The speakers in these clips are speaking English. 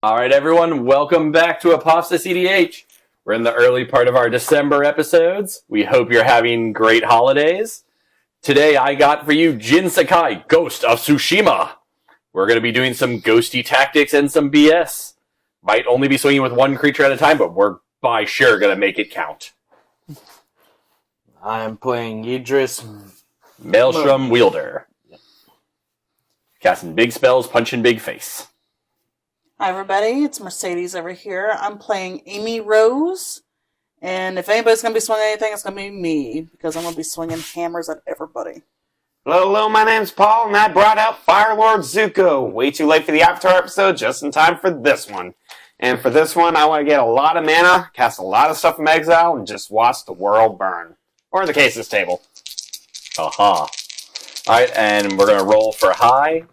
All right, everyone, welcome back to ApophisEDH. We're in the early part of our December episodes. We hope you're having great holidays. Today, I got for you Jin Sakai, Ghost of Tsushima. We're going to be doing some ghosty tactics and some BS. Might only be swinging with one creature at a time, but we're by sure going to make it count. I'm playing Yidris, Maelstrom Wielder. Casting big spells, punching big face. Hi everybody, it's Mercedes over here. I'm playing Amy Rose, and if anybody's going to be swinging anything, it's going to be me, because I'm going to be swinging hammers at everybody. Hello, my name's Paul, and I brought out Firelord Zuko. Way too late for the Avatar episode, just in time for this one. And for this one, I want to get a lot of mana, cast a lot of stuff from exile, and just watch the world burn. Or in the case, this table. Aha. Alright, and we're going to roll for high.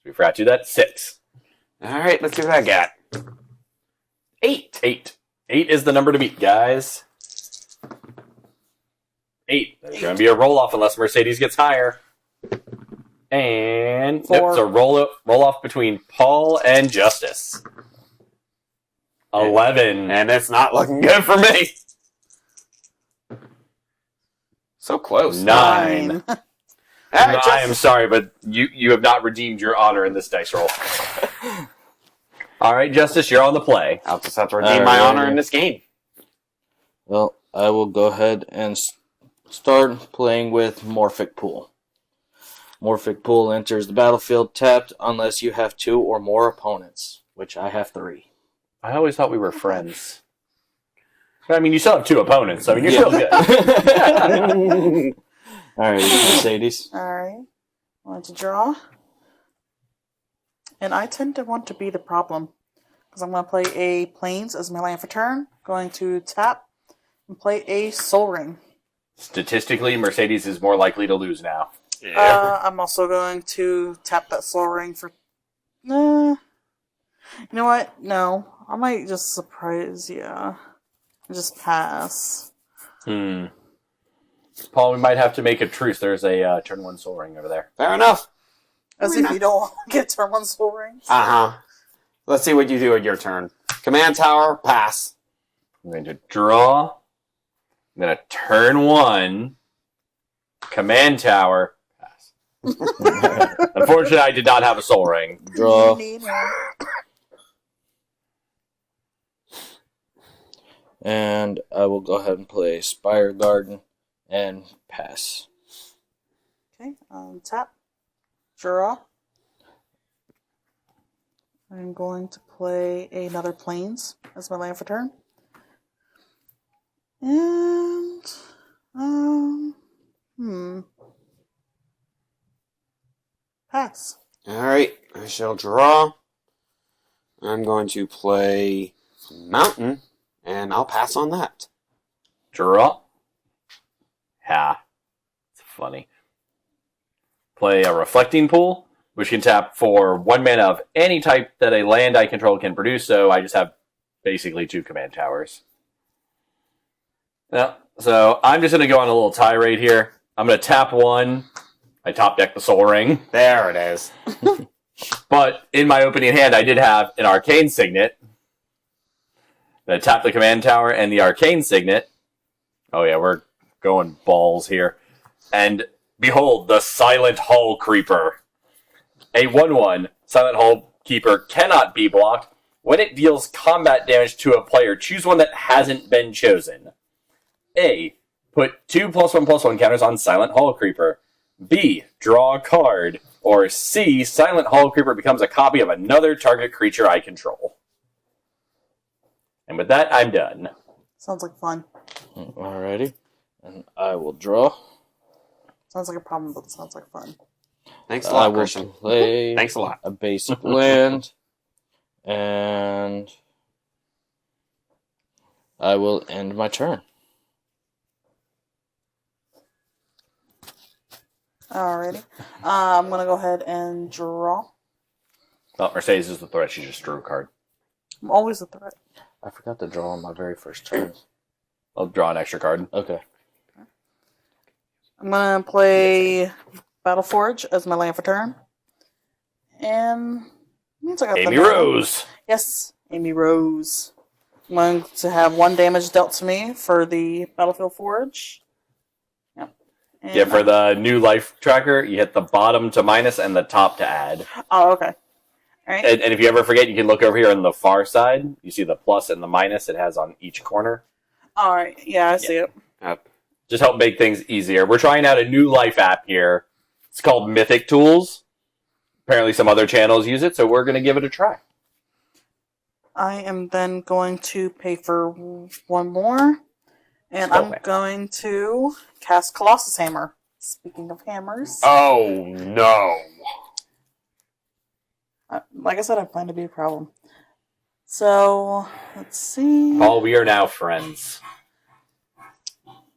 We forgot to do that. 6. Alright, let's see what I got. 8. 8. 8 is the number to beat, guys. 8. There's going to be a roll-off unless Mercedes gets higher. And 4. Nope, it's a roll-off between Paul and Justice. 11. And it's not looking good for me. So close. 9. Alright, I am sorry, but you have not redeemed your honor in this dice roll. Alright, Justice, you're on the play. I'll just have to redeem my honor in this game. well, I will go ahead and start playing with Morphic Pool. Morphic Pool enters the battlefield tapped unless you have 2 or more opponents, which I have 3. I always thought we were friends. I mean, you still have 2 opponents, so I mean, you're still good. Alright, Mercedes. Alright, want to draw. And I tend to want to be the problem, because I'm going to play a Plains as my land for turn, going to tap and play a Soul Ring. Statistically, Mercedes is more likely to lose now. I'm also going to tap that Soul Ring for... you know what? No. I might just surprise you. Just pass. Paul, we might have to make a truce. There's a turn 1 Soul Ring over there. Fair enough. As if you don't want to get turn 1 Soul Ring. Uh-huh. Let's see what you do at your turn. Command Tower, pass. I'm going to draw. I'm going to turn 1. Command Tower, pass. Unfortunately, I did not have a Soul Ring. Draw. And I will go ahead and play Spire Garden and pass. Okay, tap. Draw. I'm going to play another Plains as my land for turn. And, pass. Alright, I shall draw. I'm going to play Mountain, and I'll pass on that. Draw. Ha. It's funny. Play a Reflecting Pool, which can tap for 1 mana of any type that a land I control can produce, so I just have basically 2 command towers. Yeah, so I'm just going to go on a little tirade here. I'm going to tap 1. I top deck the Soul Ring. There it is. But in my opening hand, I did have an Arcane Signet. I'm going to tap the command tower and the Arcane Signet. Oh yeah, we're going balls here. And behold, the Silent Hull Creeper. A 1/1 Silent Hull Keeper cannot be blocked. When it deals combat damage to a player, choose one that hasn't been chosen. A. Put 2 +1/+1 counters on Silent Hull Creeper. B. Draw a card. Or C. Silent Hull Creeper becomes a copy of another target creature I control. And with that, I'm done. Sounds like fun. Alrighty. And I will draw. Sounds like a problem, but it sounds like fun. Thanks a I lot, will Christian. play Thanks a lot. a basic land. And I will end my turn. Alrighty. I'm going to go ahead and draw. Oh, Mercedes is the threat. She just drew a card. I'm always a threat. I forgot to draw on my very first turn. I'll draw an extra card. Okay. I'm going to play Battleforge as my land for turn. And Means I got Amy the Rose. Yes, Amy Rose. I'm going to have 1 damage dealt to me for the Battlefield Forge. Yep. And Yeah, for the new life tracker, you hit the bottom to minus and the top to add. Oh, okay. All right. And if you ever forget, you can look over here on the far side. You see the plus and the minus it has on each corner. All right. Yeah, I see it. Just help make things easier. We're trying out a new life app here. It's called Mythic Tools. Apparently some other channels use it, so we're going to give it a try. I am then going to pay for 1 more. And I'm going to cast Colossus Hammer. Speaking of hammers. Oh, no. Like I said, I plan to be a problem. So, let's see. Paul, we are now friends.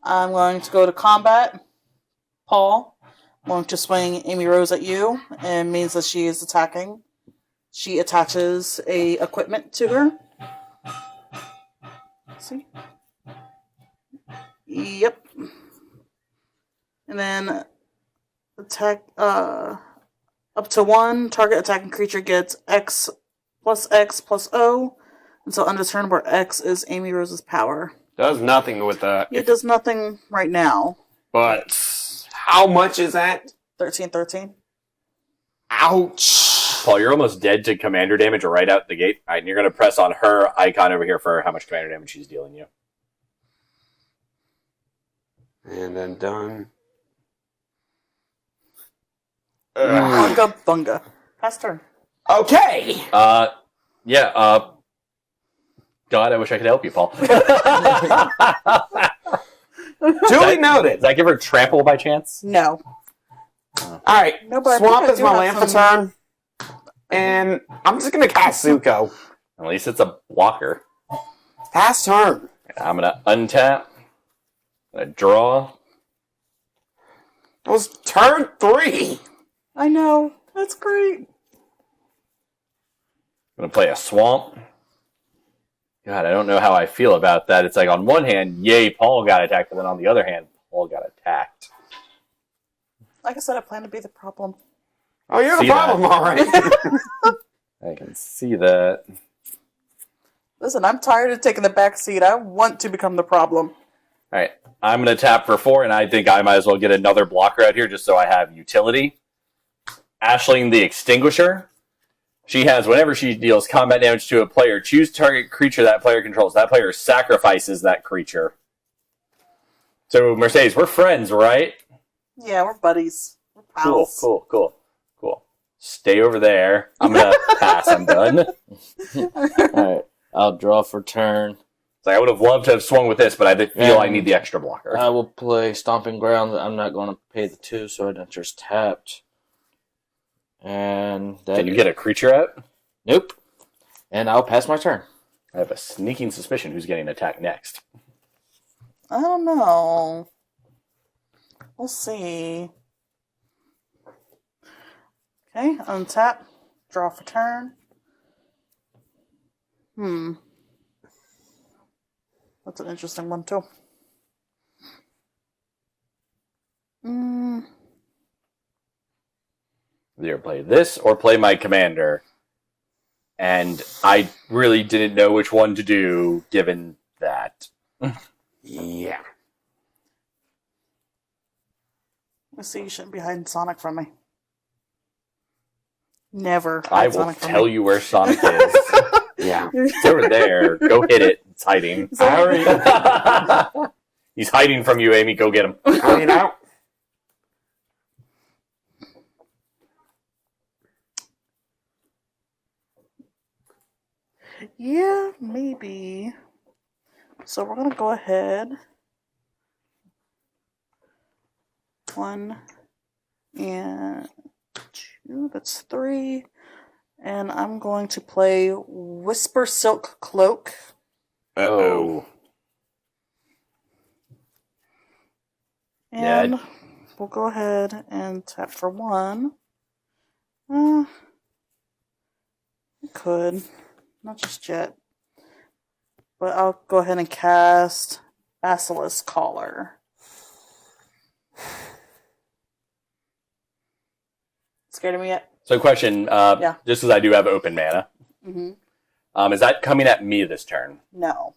I'm going to go to combat. Paul, I'm going to swing Amy Rose at you. And it means that she is attacking. She attaches a equipment to her. See? Yep. And then attack up to 1 target attacking creature gets X plus O until end of turn, where X is Amy Rose's power. Does nothing with the... It does nothing right now. But how much is that? 13. Ouch. Paul, you're almost dead to commander damage right out the gate. All right, and you're going to press on her icon over here for how much commander damage she's dealing you. And then done. Bunga bunga. Pass turn. Okay. Yeah, God, I wish I could help you, Paul. Duly noted. Did I give her trample by chance? No. All right. No, but I Swamp think I is do my have land for some- turn. And I'm just going to cast Zuko. At least it's a blocker. Pass turn. I'm going to untap. I'm going to draw. That was turn 3. I know. That's great. I'm going to play a swamp. God, I don't know how I feel about that. It's like on one hand, yay, Paul got attacked, but then on the other hand, Paul got attacked. Like I said, I plan to be the problem. Oh, you're the See problem, all right. I can see that. Listen, I'm tired of taking the back seat. I want to become the problem. All right, I'm going to tap for 4, and I think I might as well get another blocker out here just so I have utility. Ashling the Extinguisher. She has, whenever she deals combat damage to a player, choose target creature that player controls. That player sacrifices that creature. So, Mercedes, we're friends, right? Yeah, we're buddies. We're pals. Cool. Stay over there. I'm going to pass. I'm done. Alright, I'll draw for turn. So I would have loved to have swung with this, but I feel I need the extra blocker. I will play Stomping Ground. I'm not going to pay the 2, so it enters tapped. And that Can you get a creature out? Nope. And I'll pass my turn. I have a sneaking suspicion who's getting attacked next. I don't know. We'll see. Okay, untap. Draw for turn. That's an interesting one, too. Either play this or play my commander. And I really didn't know which one to do, given that. Yeah. Let's see, you shouldn't be hiding Sonic from me. Never I hide will Sonic from tell me. you where Sonic is. Yeah. It's over there. Go hit it. It's hiding. He's hiding from you, Amy. Go get him. Clean out. Yeah, maybe. So we're going to go ahead. 1 and 2. That's 3. And I'm going to play Whisper Silk Cloak. Uh-oh. And we'll go ahead and tap for 1. I could. Not just yet. But I'll go ahead and cast Basilisk Collar. Scared of me yet? So, question. Yeah. Just because I do have open mana, is that coming at me this turn? No.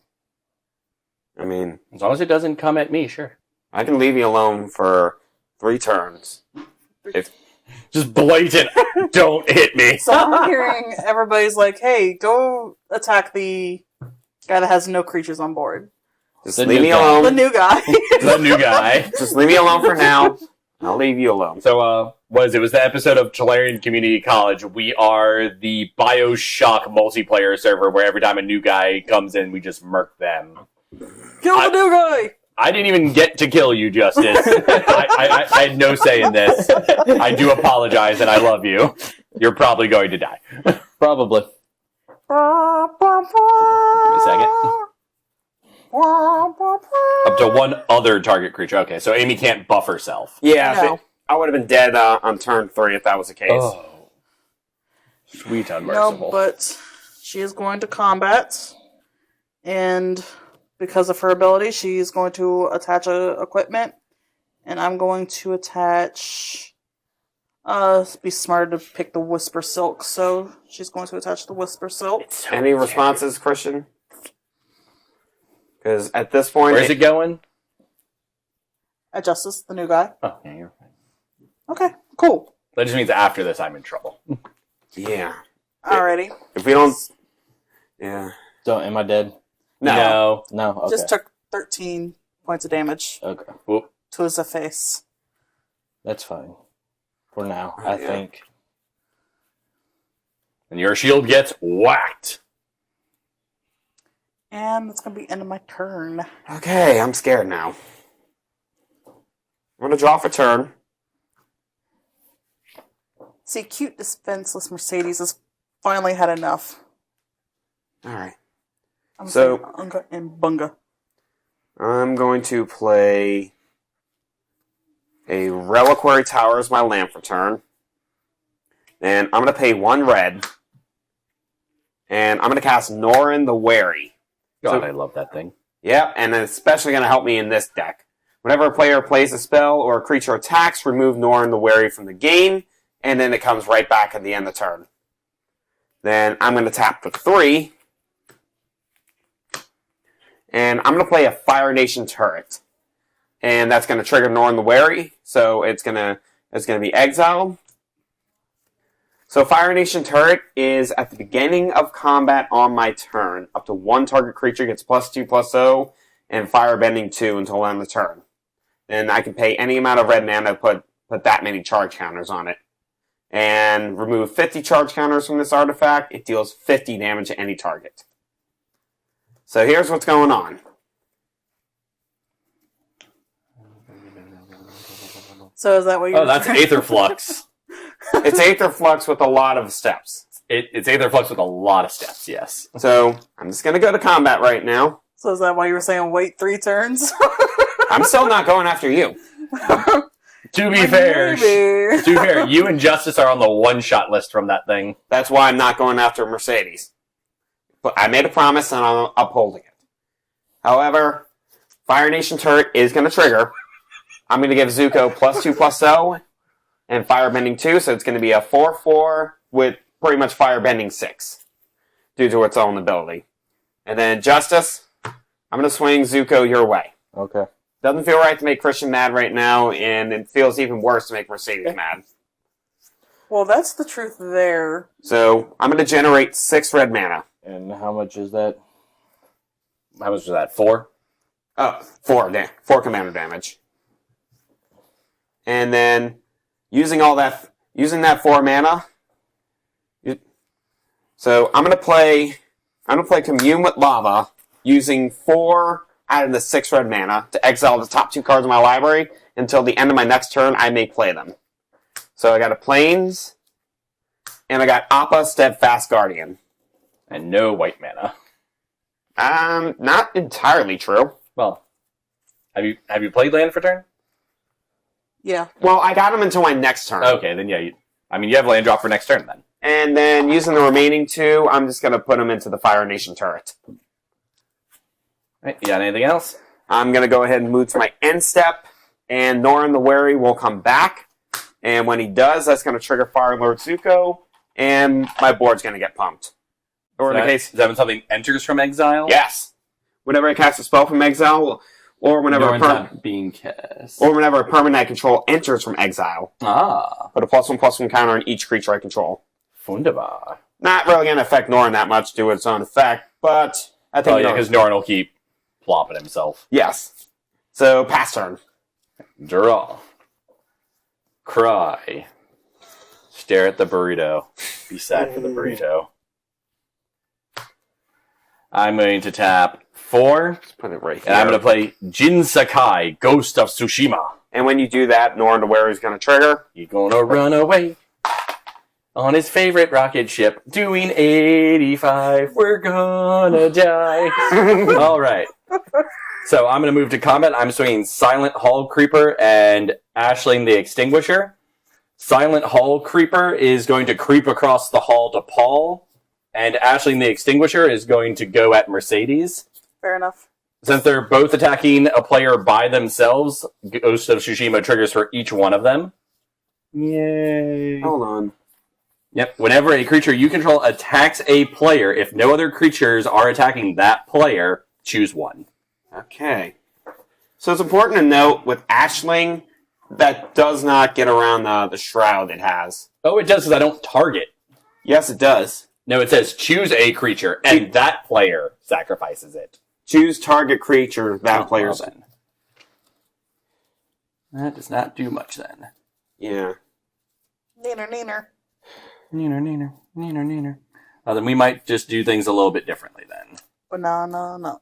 I mean, As long as it doesn't come at me, sure. I can leave you alone for 3 turns. Just blatant. Don't hit me. So I'm hearing everybody's like, "Hey, go attack the guy that has no creatures on board." Just The leave new me guy. alone. The new guy. The new guy. Just leave me alone for now. I'll leave you alone. So, it was the episode of Tolarian Community College. We are the BioShock multiplayer server where every time a new guy comes in, we just murk them. Kill the new guy. I didn't even get to kill you, Justice. I had no say in this. I do apologize, and I love you. You're probably going to die. Probably. Give me a second. Up to one other target creature. Okay, so Amy can't buff herself. Yeah, No. I would have been dead on turn 3 if that was the case. Oh. Sweet unmerciful. No, but she is going to combat, and because of her ability, she's going to attach equipment, and I'm going to attach. Be smart to pick the Whisper Silk, so she's going to attach the Whisper Silk. Any responses, Christian? Because at this point... Where's it going? At Justice, the new guy. Oh, yeah, you're fine. Okay, cool. That just means after this, I'm in trouble. Yeah. Alrighty. If we don't... Yeah. So, am I dead? No. No. Okay. Just took 13 points of damage Okay. Whoop. to his face. That's fine. For now, I Yeah. think. And your shield gets whacked. And that's going to be the end of my turn. Okay, I'm scared now. I'm going to draw for turn. See, cute defenseless Mercedes has finally had enough. Alright. I'm So- saying Unga and Bunga. I'm going to play a Reliquary Tower as my land for turn. And I'm going to pay 1 red. And I'm going to cast Norin the Wary. God, So- I love that thing. Yep, and it's especially going to help me in this deck. Whenever a player plays a spell or a creature attacks, remove Norin the Wary from the game, and then it comes right back at the end of the turn. Then I'm going to tap for 3. And I'm going to play a Fire Nation turret. And that's going to trigger Norin the Wary, so it's going to be exiled. So Fire Nation turret is at the beginning of combat on my turn. Up to 1 target creature gets +2/+0 and firebending 2 until end of the turn. Then I can pay any amount of red mana to put that many charge counters on it. And remove 50 charge counters from this artifact. It deals 50 damage to any target. So here's what's going on. So is that what you're Oh, that's Aether Flux. It's Aether Flux with a lot of steps. It's Aether Flux with a lot of steps, yes. So I'm just going to go to combat right now. So is that why you were saying wait 3 turns? I'm still not going after you. To be fair, Maybe. to be fair, you and Justice are on the one-shot list from that thing. That's why I'm not going after Mercedes. But I made a promise and I'm upholding it. However, Fire Nation turret is going to trigger. I'm going to give Zuko +2/+0 and firebending 2, so it's going to be a 4/4 with pretty much firebending 6 due to its own ability. And then Justice, I'm going to swing Zuko your way. Okay. Doesn't feel right to make Christian mad right now, and it feels even worse to make Mercedes mad. Well, that's the truth there. So I'm going to generate 6 red mana. And how much is that? How much was that? 4? Oh, 4 commander damage. And then using that 4 mana. So I'm gonna play Commune with Lava, using 4 out of the 6 red mana to exile the top 2 cards of my library until the end of my next turn. I may play them. So I got a Plains, and I got Appa Steadfast Guardian. And no white mana. Not entirely true. Well, have you played land for turn? Yeah. Well, I got them until my next turn. Okay, then yeah. You have land drop for next turn then. And then using the remaining 2, I'm just going to put them into the Fire Nation turret. Right, you got anything else? I'm going to go ahead and move to my end step, and Norin the Wary will come back. And when he does, that's going to trigger Fire Lord Zuko, and my board's going to get pumped. Or in the case... Is that when something enters from exile? Yes. Whenever I cast a spell from exile, or whenever Norn's not being cast. or whenever a permanent I control enters from exile. Ah. Put a +1/+1 counter on each creature I control. Wunderbar. Not really going to affect Norn that much due to its own effect, but I think... Oh, yeah, because Norn will keep plopping himself. Yes. So, pass turn. Draw. Cry. Stare at the burrito. Be sad for the burrito. I'm going to tap 4, Let's put it right here. and I'm going to play Jin Sakai, Ghost of Tsushima. And when you do that, Norn to where he's going to trigger. He's gonna run away on his favorite rocket ship, doing 85. We're gonna die. All right. So I'm gonna move to combat. I'm swinging Silent Hall Creeper and Ashling the Extinguisher. Silent Hall Creeper is going to creep across the hall to Paul, and Ashling the Extinguisher is going to go at Mercedes. Fair enough. Since they're both attacking a player by themselves, Ghost of Tsushima triggers for each one of them. Yay. Hold on. Yep. Whenever a creature you control attacks a player, if no other creatures are attacking that player, choose one. Okay. So it's important to note with Ashling, that does not get around the shroud it has. Oh, it does because I don't target. Yes, it does. No, it says choose a creature, and that player sacrifices it. Choose target creature, that player's... Well, then. That does not do much then. Yeah. Neener. Neener. Then we might just do things a little bit differently then. Banana.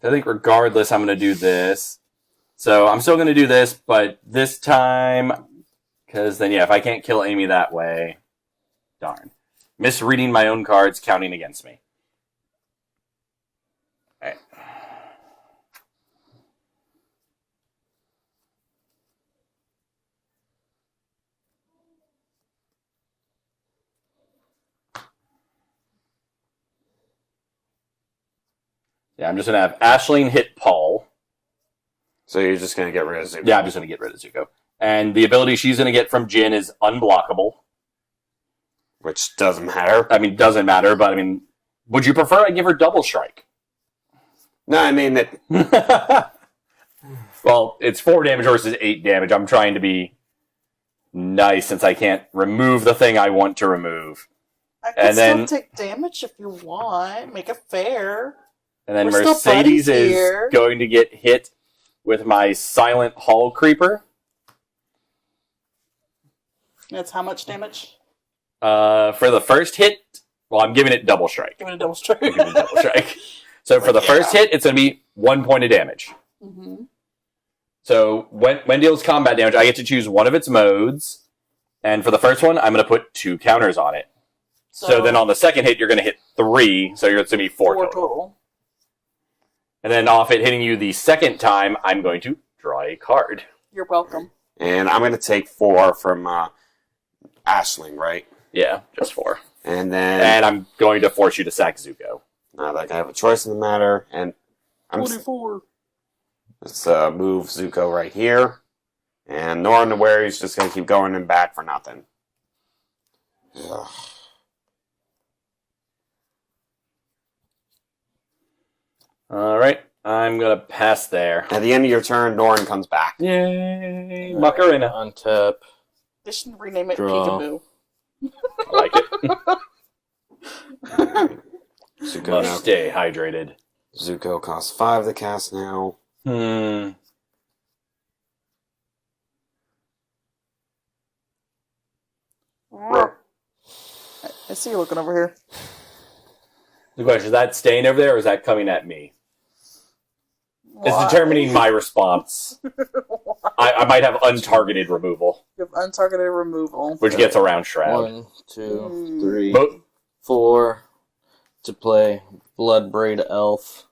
I think regardless, I'm going to do this. So I'm still going to do this, but this time, because then, yeah, if I can't kill Amy that way, darn. Misreading my own cards, counting against me. Alright. Yeah, I'm just going to have Ashling hit Paul. So you're just going to get rid of Zuko. Yeah, I'm just going to get rid of Zuko. And the ability she's going to get from Jin is unblockable. Which doesn't matter. I mean, doesn't matter, but I mean, would you prefer I give her double strike? No, I mean that... Well, it's 4 damage versus 8 damage. I'm trying to be nice since I can't remove the thing I want to remove. I can And then- still take damage if you want. Make it fair. And then We're still Mercedes buddies is here. going to get hit with my Silent Hall Creeper. That's how much damage? For the first hit, well, I'm giving it double strike. Give it a double strike. I'm giving it double strike. So for the first hit, it's going to be 1 point of damage. Mm-hmm. So when it deals combat damage, I get to choose one of its modes. And for the first one, I'm going to put 2 counters on it. So then on the second hit, you're going to hit 3. So it's going to be 4 total. And then off it hitting you the second time, I'm going to draw a card. You're welcome. And I'm going to take 4 from Ashling, right? Yeah, just 4. And then... And I'm going to force you to sack Zuko. Not like I have a choice in the matter. And I'm... 44. Let's move Zuko right here. And Norn where he's just going to keep going and back for nothing. Ugh. Alright, I'm going to pass there. At the end of your turn, Norn comes back. Yay! Macarena. Untap. They should rename it Draw. Peekaboo. I like it. Zuko Must now. stay hydrated. Zuko costs 5 to cast now. I see you looking over here. The question, is that staying over there or is that coming at me? It's Why? determining my response. I might have untargeted removal, You have untargeted removal. which gets around Shroud. 1, 2, 3, Both, 4 to play Bloodbraid Elf.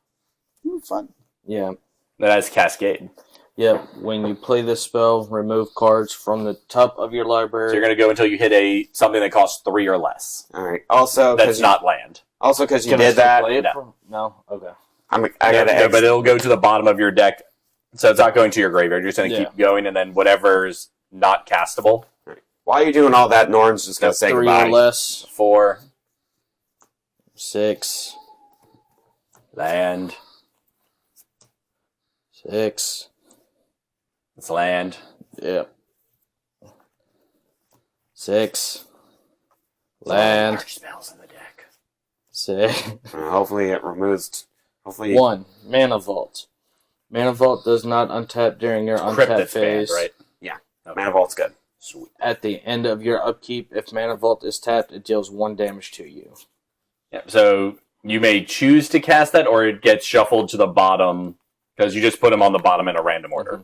Fun. Yeah. that's Cascade. Yep. When you play this spell, remove cards from the top of your So library. you're going to go until you hit something that costs 3 or less. Alright. Also, That's not land. Also, because you Can I did still that, play it No. from- No? Okay. I gotta No, but it'll go to the bottom of your deck. So it's not going to your graveyard. You're just going to keep going, and then whatever's not castable. While you're doing all that, Norn's just gonna say 3 goodbye. or less. 4. 6. Land. 6. It's land. Yep. 6. Land. Spells in the deck. 6. Hopefully it removes. Hopefully 1. Mana Vault. Mana Vault does not untap during your untap Cryptid phase. band, right? Yeah. Okay. Mana Vault's good. Sweet. At the end of your upkeep, if Mana Vault is tapped, it deals 1 damage to you. Yeah, so you may choose to cast that, or it gets shuffled to the bottom, because you just put them on the bottom in a random order.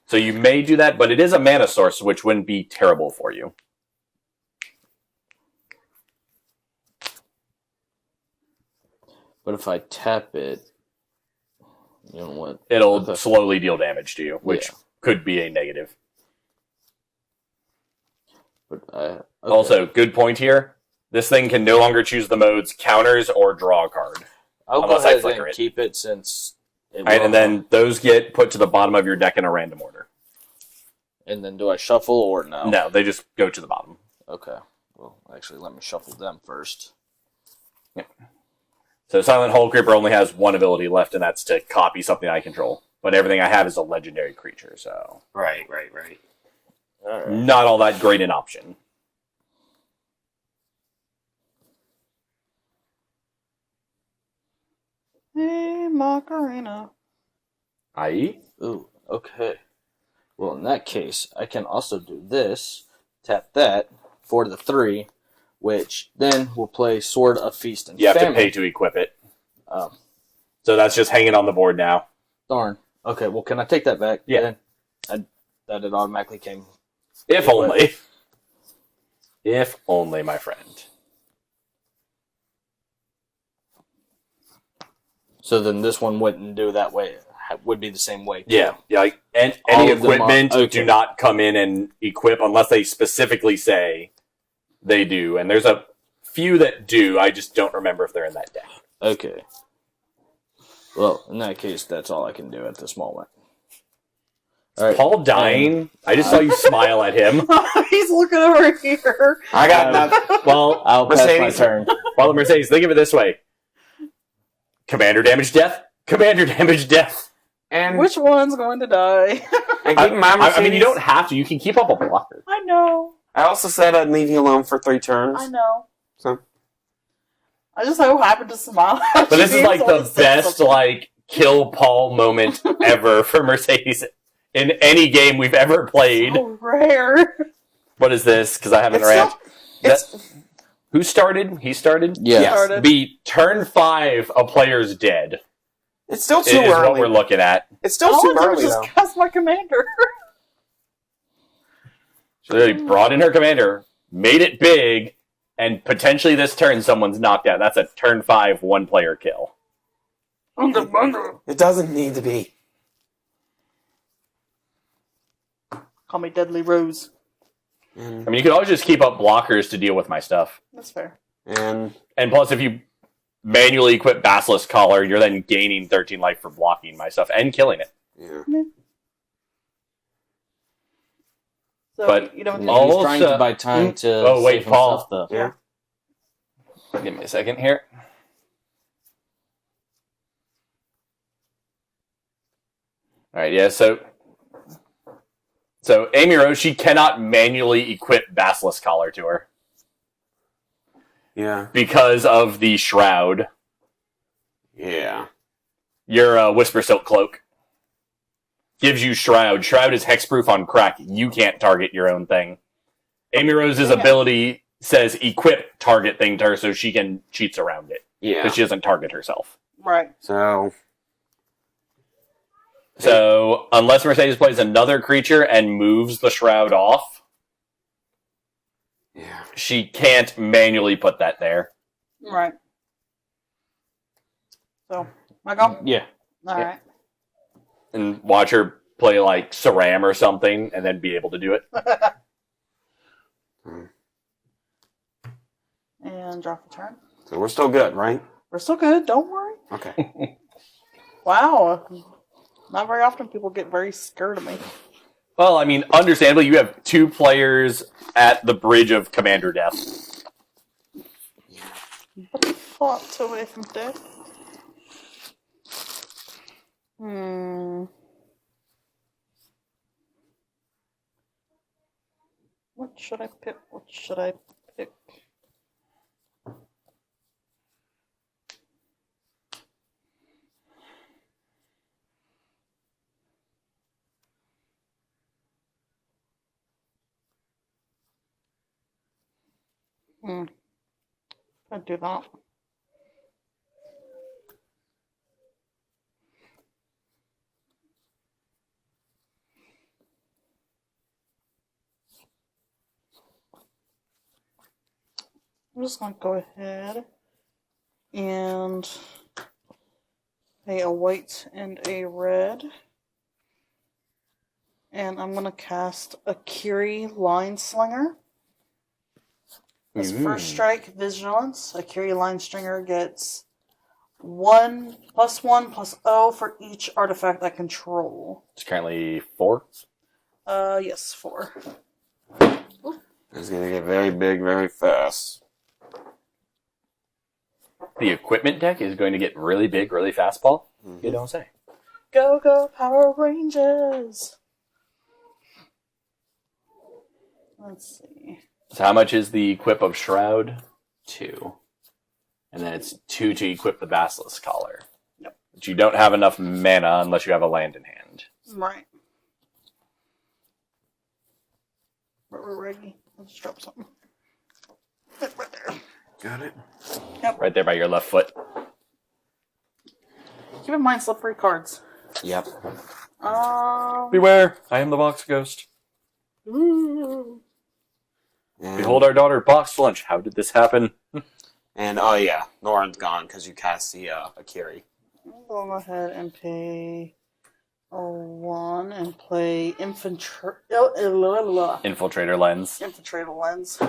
So you may do that, but it is a mana source, which wouldn't be terrible for you. But if I tap it, you know what? It'll slowly deal damage to you, which Yeah. could be a negative. But Also, good point here. This thing can no longer choose the modes counters or draw a card. I'll go unless I ahead flicker and it. keep it since it All right, will- and then those get put to the bottom of your deck in a random order. And then do I shuffle or no? No, they just go to the bottom. Okay. Well, actually, let me shuffle them first. So Silent Hole Creeper only has one ability left, and that's to copy something I control. But everything I have is a legendary creature, so Right. All right. not all that great an option. Hey, Macarena. I.e.? Ooh, okay. Well, in that case, I can also do this, tap that for the 3, which then will play Sword of Feast and You have Famine. to pay to equip it. Oh, So that's just hanging on the board now. darn. Okay, well, can I take that back? Yeah. That it automatically came. If only. If only, my friend. So then this one wouldn't do that way. It would be the same way. too. Yeah, like and All any of them are- equipment okay. do not come in and equip unless they specifically say they do. And there's a few that do. I just don't remember if they're in that deck. Okay. Well, in that case, that's all I can do at this moment. All right. Paul dying. I just saw you smile at him. He's looking over here. I got nothing. Well, I'll pass my Mercedes. turn. well, Mercedes, think of it this way: Commander damage death. Commander damage death. And Which one's going to die? and keep in mind, I mean, you Mercedes, don't have to. You can keep up a blocker. I know. I also said I'd leave you alone for 3 turns. I know. So I just so happened to smile. But this is like the best like kill Paul moment ever for Mercedes in any game we've ever played. So rare. What is this? Because I haven't It's ran. still- it's Who started? He started? Yeah. Yes. Started. Be turn 5, a player's dead. it's still Is too what early. we're looking at. It's still All too I did was early just though. cast my commander. So they brought in her commander, made it big, and potentially this turn someone's knocked out. That's a turn 5, 1-player kill. It doesn't need to be. Call me Deadly Rose. I mean, you could always just keep up blockers to deal with my stuff. That's fair. And And plus, if you manually equip Basilisk Collar, you're then gaining 13 life for blocking my stuff and killing it. yeah. So But you don't. all- He's trying to buy time to Oh, wait, save Paul. himself, though. Yeah. Give me a second here. All right, yeah, so Amy Rose, she cannot manually equip Basilisk Collar to her Yeah. because of the Shroud. Yeah. Your Whisper Silk Cloak gives you Shroud. Shroud is hexproof on crack. You can't target your own thing. Amy Rose's ability says equip target thing to her so she can cheats around it. Yeah. Because she doesn't target herself. Right. So So, unless Mercedes plays another creature and moves the Shroud off, yeah. she can't manually put that there. Right. So, my go? Yeah. Alright. And watch her play like Saram or something and then be able to do it. And drop a turn. So we're still good, right? We're still good, don't worry. Okay. Wow. Not very often people get very scared of me. Well, I mean, understandably, you have 2 players at the bridge of Commander Death. Fought away from death. What should I pick? What should I pick? I'd do that. I'm just going to go ahead and pay a white and a red. And I'm going to cast a Kiri Line Slinger. As first strike, Vigilance. A Kiri Line Slinger gets 1+1/+0 for each artifact I control. It's currently 4. Yes, 4. It's going to get very big very fast. The equipment deck is going to get really big, really fast, Paul. You don't say. Go, go, Power Rangers! Let's see. So how much is the equip of Shroud? 2. And then it's 2 to equip the Basilisk Collar. Yep. But you don't have enough mana unless you have a land in hand. Right. We're ready. Let's drop something. Right there. Got it. Yep. Right there by your left foot. Keep in mind slippery cards. Yep. Beware! I am the Box Ghost. Ooh. And, Behold our daughter, Box Lunch. How did this happen? And oh yeah, Norin's gone because you cast the Akiri. I'll go ahead and pay a 1 and play Infiltrator Lens. Infiltrator Lens.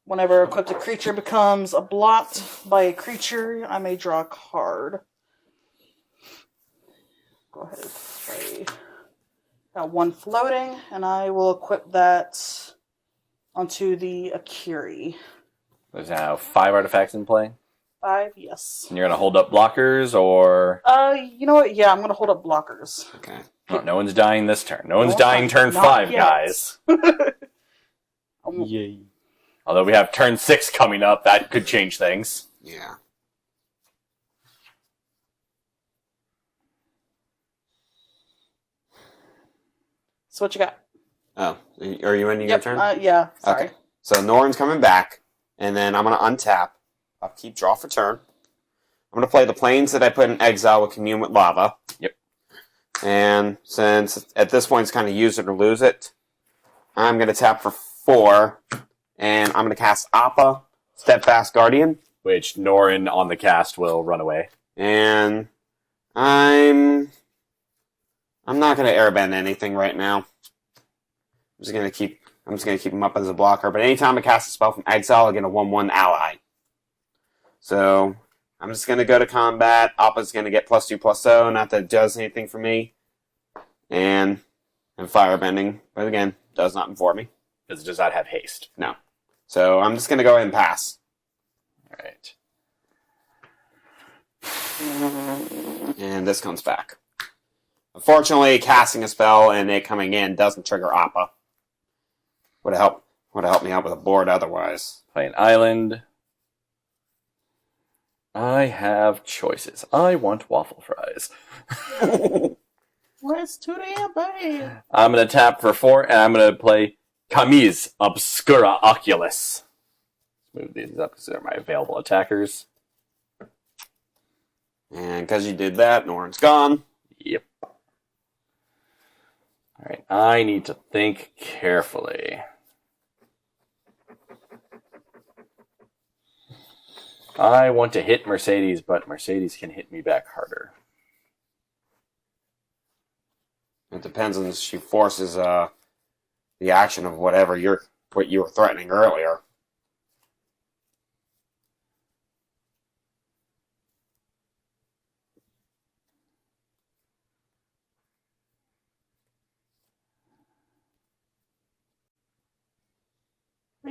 Whenever equipped a creature becomes blocked by a creature, I may draw a card. Go ahead and play. Got 1 floating, and I will equip that onto the Akiri. There's now 5 artifacts in play. 5, yes. And you're going to hold up blockers, or... You know what? Yeah, I'm going to hold up blockers. Okay. Oh, no one's dying this turn. No one's No, dying turn not 5, yet. guys. Yay. Although we have turn 6 coming up, that could change things. Yeah. So what you got? Oh, are you ending your turn? Yeah, sorry. Okay. So Norin's coming back, and then I'm going to untap. I'll keep draw for turn. I'm going to play the planes that I put in exile with Commune with Lava. Yep. And since at this point it's kind of use it or lose it, I'm going to tap for 4, and I'm going to cast Appa, Steadfast Guardian. Which Norin on the cast will run away. And I'm not going to airbend anything right now. I'm just going to keep him up as a blocker. But anytime I cast a spell from exile, I get a 1/1 ally. So I'm just going to go to combat. Appa's going to get +2/+0. Not that it does anything for me. And firebending, but again, does not inform me. Because it does not have haste. No. So I'm just going to go ahead and pass. Alright. And this comes back. Unfortunately, casting a spell and it coming in doesn't trigger Appa. Would have helped me out with a board otherwise. Play an island. I have choices. I want waffle fries. Where's Tootie, babe? I'm going to tap for 4, and I'm going to play Camise Obscura Oculus. Move these up because they're my available attackers. And because you did that, Norin's gone. Yep. Alright, I need to think carefully. I want to hit Mercedes, but Mercedes can hit me back harder. It depends on if she forces the action of what you were threatening earlier.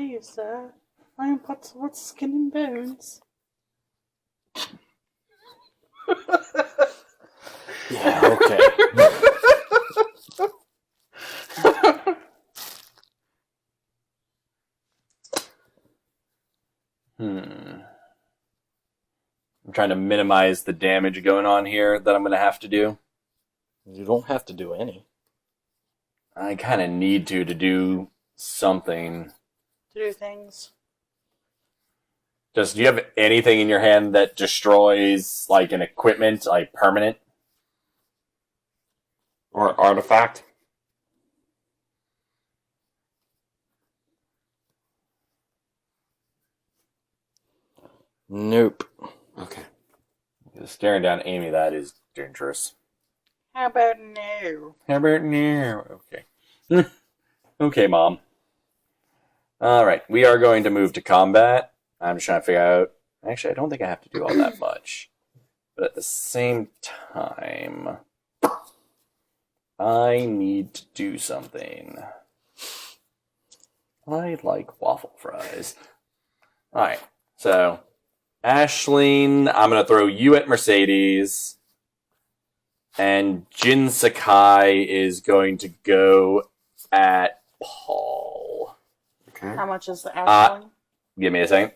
you, sir. I am but what skin and bones. Yeah, okay. I'm trying to minimize the damage going on here that I'm going to have to do. You don't have to do any. I kind of need to do something. To do things. Do you have anything in your hand that destroys, like, an equipment, like, permanent? Or artifact? Nope. Okay. Staring down Amy, that is dangerous. How about no? How about now? Okay. Okay, Mom. Alright, we are going to move to combat. I'm just trying to figure out... Actually, I don't think I have to do all that much. But at the same time... I need to do something. I like waffle fries. Alright, so... Aisling, I'm going to throw you at Mercedes. And Jin Sakai is going to go at Paul. Okay. How much is the action? Give me a second.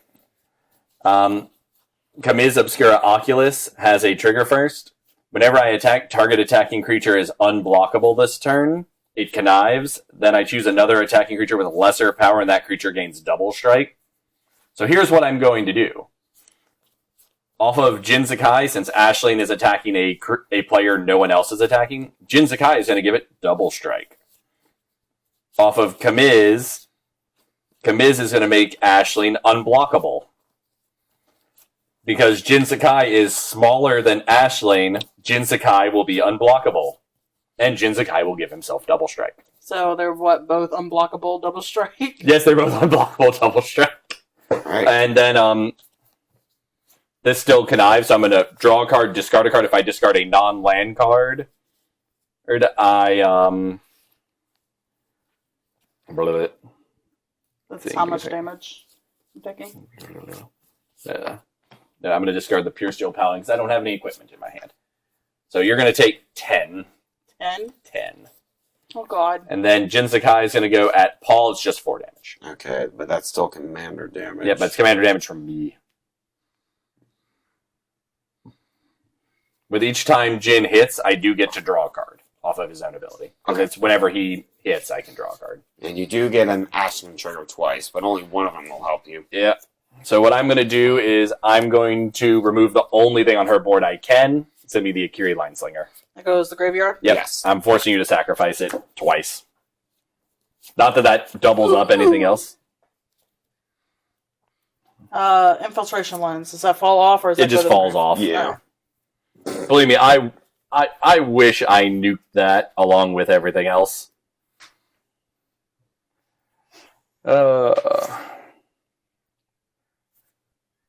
Kamiz Obscura Oculus has a trigger first. Whenever I attack, target attacking creature is unblockable this turn. It connives. Then I choose another attacking creature with lesser power, and that creature gains double strike. So here's what I'm going to do. Off of Jin Sakai, since Aisling is attacking a player no one else is attacking, Jin Sakai is going to give it double strike. Off of Kamiz is going to make Aisling unblockable. Because Jin Sakai is smaller than Aisling, Jin Sakai will be unblockable. And Jin Sakai will give himself double strike. So they're what, both unblockable double strike? Yes, they're both unblockable double strike. Right. And then, this still connives, so I'm going to draw a card, discard a card if I discard a non-land card. Or That's how much damage I'm taking. No, I'm going to discard the Pure Steel Paladin because I don't have any equipment in my hand. So you're going to take 10. 10? 10. Oh, God. And then Jin Sakai is going to go at Paul. It's just 4 damage. Okay, but that's still commander damage. Yeah, but it's commander damage from me. With each time Jin hits, I do get to draw a card off of his own ability. Because it's whenever he hits, I can draw a card. And you do get an action trigger twice, but only one of them will help you. Yeah. So what I'm going to do is I'm going to remove the only thing on her board I can. It's going to be the Akiri Lineslinger. That goes the graveyard? Yep. Yes. I'm forcing you to sacrifice it twice. Not that that doubles up anything else. Infiltration lens. Does that fall off, or is It that just go to the falls grave? off. Yeah. Believe me, I wish I nuked that along with everything else.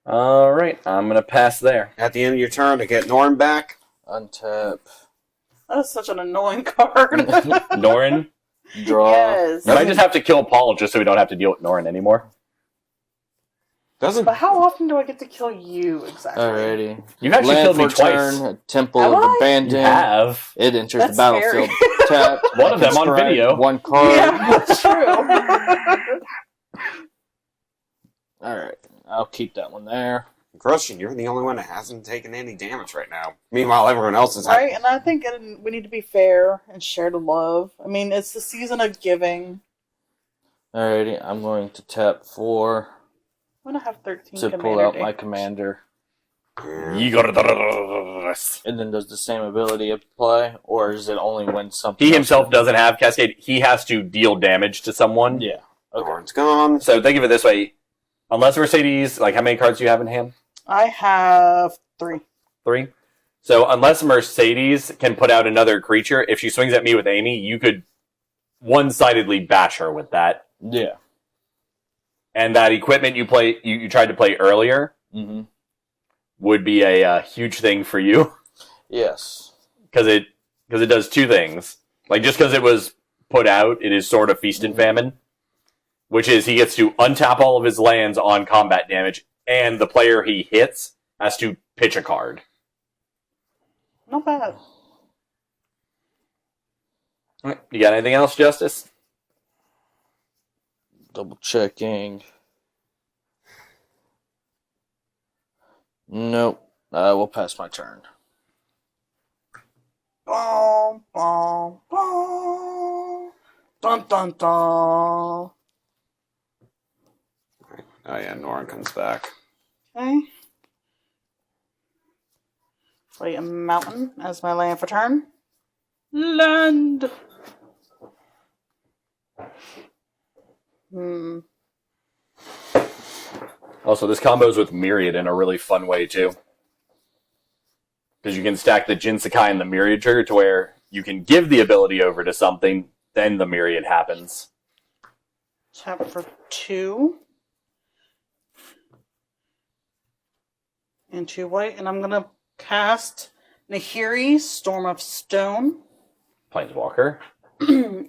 Alright, I'm going to pass there. At the end of your turn, to get Norn back. Untap. That is such an annoying card. Norin? Draw. Yes. But I just have to kill Paul just so we don't have to deal with Norin anymore. Doesn't But how often do I get to kill you exactly? Alrighty. You've actually Land killed me for twice. turn, Temple Have of I? Abandon. You have. It enters That's the battlefield. Tapped. One of them on Describe video. One card. Yeah, that's true. Alright. I'll keep that one there. Grushin, you're the only one that hasn't taken any damage right now. Meanwhile, everyone else is Right, and I think we need to be fair and share the love. I mean, it's the season of giving. Alrighty. I'm going to tap 4 I'm gonna have 13 to commander pull out damage. my commander. You got it. And then does the same ability apply? Or is it only when something He else himself happens? doesn't have Cascade. He has to deal damage to someone. Yeah. Okay. Norn's gone. So think of it this way. Unless Mercedes, like how many cards do you have in hand? I have 3. 3? So unless Mercedes can put out another creature, if she swings at me with Amy, you could one-sidedly bash her with that. Yeah. And that equipment you tried to play earlier Mm-hmm. would be a huge thing for you. Yes. Because it does 2 things. Like, just because it was put out, it is sort of feast and famine. which is he gets to untap all of his lands on combat damage, and the player he hits has to pitch a card. Not bad. All right, you got anything else, Justice? Double checking. Nope. I will pass my turn. Bum, bum, bum. Dun, dun, dun. Oh yeah, Norin comes back. Okay. Play a mountain as my land for turn. Land. Also, this combos with Myriad in a really fun way, too. Because you can stack the Jinsakai and the Myriad trigger to where you can give the ability over to something, then the Myriad happens. Tap for 2. And 2 white. And I'm going to cast Nahiri, Storm of Stone. Planeswalker.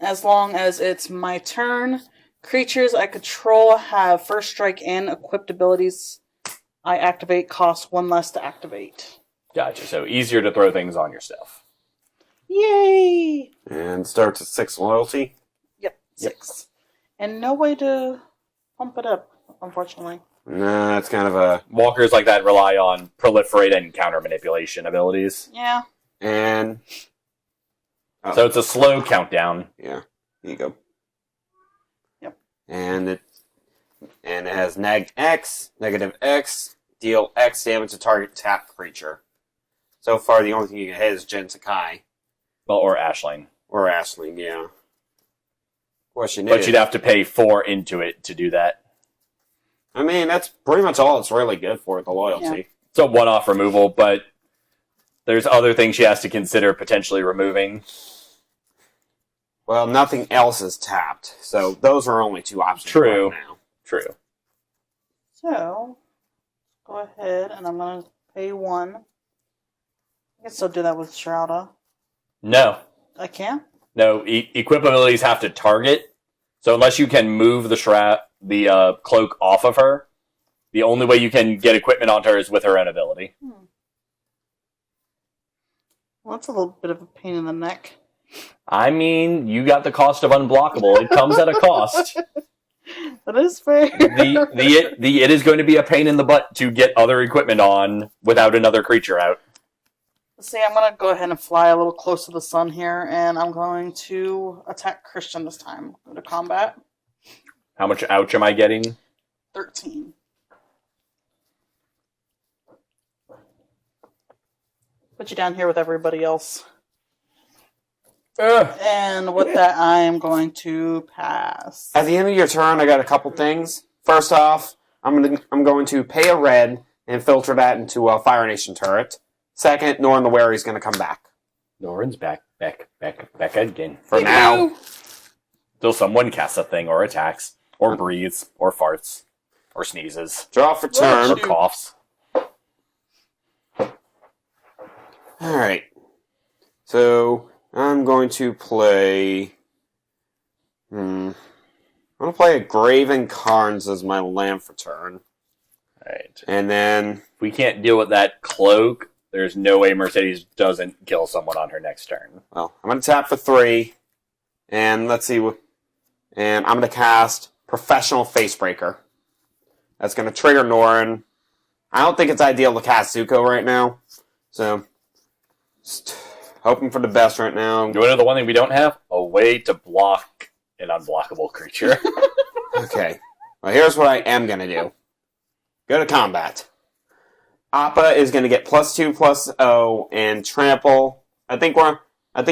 As long as it's my turn. Creatures I control have first strike and equipped abilities I activate cost 1 less to activate. Gotcha. So easier to throw things on your stuff. Yay! And starts at 6 loyalty. Yep, 6. And no way to pump it up, unfortunately. Nah, it's kind of a... Walkers like that rely on proliferate and counter manipulation abilities. Yeah. And... Oh. So it's a slow countdown. Yeah, here you go. Yep. And it has negative X, deal X damage to target tap creature. So far, the only thing you can hit is Jinsakai. Well, or Ashling. Or Ashling, yeah. Question But is... you'd have to pay 4 into it to do that. I mean, that's pretty much all it's really good for, the loyalty. Yeah. It's a one-off removal, but there's other things she has to consider potentially removing. Well, nothing else is tapped, so those are only 2 options True. right now. True. So, go ahead and I'm going to pay 1. I can still do that with Shrouda. No. I can't? No, equip abilities have to target. So unless you can move the cloak off of her, the only way you can get equipment onto her is with her own ability. Well, that's a little bit of a pain in the neck. I mean, you got the cost of unblockable. It comes at a cost. That is fair. It is going to be a pain in the butt to get other equipment on without another creature out. See, I'm going to go ahead and fly a little close to the sun here, and I'm going to attack Christian this time. Go to combat. How much ouch am I getting? 13. Put you down here with everybody else. And with that, I am going to pass. At the end of your turn, I got a couple things. First off, I'm going to pay a red and filter that into a Fire Nation turret. Second, Norin the Wary is going to come back. Norin's back again. For now. Till someone casts a thing or attacks, or breathes, or farts, or sneezes, Draw for or turn. coughs. Alright. So, I'm going to play... I'm going to play a Graven Carnes as my land for turn. Alright. And then... If we can't deal with that cloak, there's no way Mercedes doesn't kill someone on her next turn. Well, I'm going to tap for 3. And let's see what... And I'm going to cast Professional Facebreaker. That's going to trigger Norin. I don't think it's ideal to cast Zuko right now. So, just hoping for the best right now. You want to know the one thing we don't have? A way to block an unblockable creature. Okay. Well, here's what I am going to do. Go to combat. Appa is going to get +2/+0 and trample. I think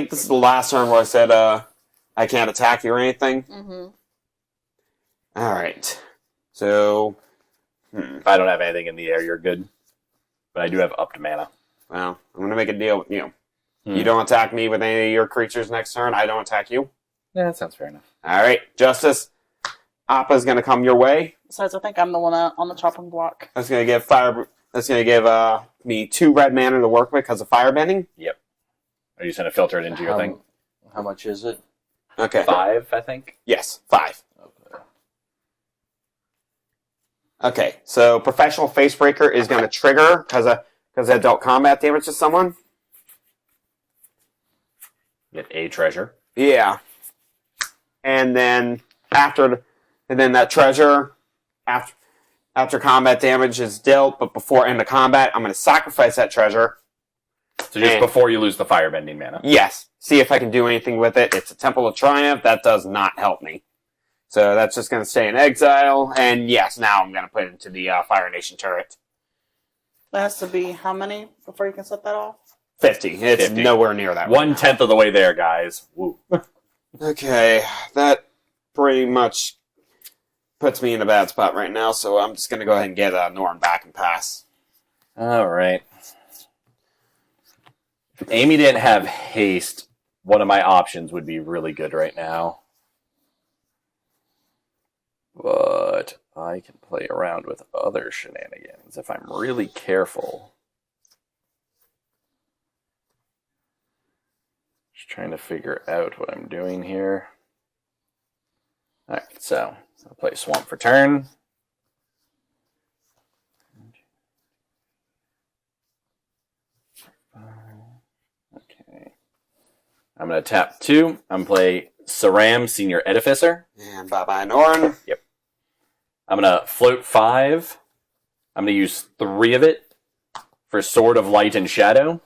this is the last turn where I said I can't attack you or anything. Mm-hmm. All right. So, If I don't have anything in the air, you're good. But I do have up to mana. well, I'm going to make a deal with you. You don't attack me with any of your creatures next turn. I don't attack you. Yeah, that sounds fair enough. All right, Justice. Appa is going to come your way. Besides, I think I'm the one on the chopping block. That's going to give me 2 red mana to work with because of firebending. Yep. Are you just going to filter it into your thing? How much is it? Okay. 5, I think. Yes, 5. Okay. Okay, so Professional Facebreaker is going to trigger because I dealt combat damage to someone. Get a treasure. Yeah. And then that treasure, after combat damage is dealt, but before end of combat, I'm going to sacrifice that treasure. So just before you lose the firebending mana. Yes. See if I can do anything with it. It's a Temple of Triumph. That does not help me. So that's just going to stay in exile. And yes, now I'm going to put it into the Fire Nation turret. That has to be how many before you can set that off? 50. It's 50. nowhere near that. 1/10 of the way there, guys. Woo. Okay, that pretty much puts me in a bad spot right now, so I'm just going to go ahead and get Norn back and pass. All right. If Amy didn't have haste, one of my options would be really good right now. But I can play around with other shenanigans if I'm really careful. Just trying to figure out what I'm doing here. Alright, so I'll play Swamp for turn. Okay. I'm going to tap 2. I'm going to play Saram, Senior Edificer. And bye-bye, Norn. Yep. I'm going to float 5. I'm going to use 3 of it for Sword of Light and Shadow.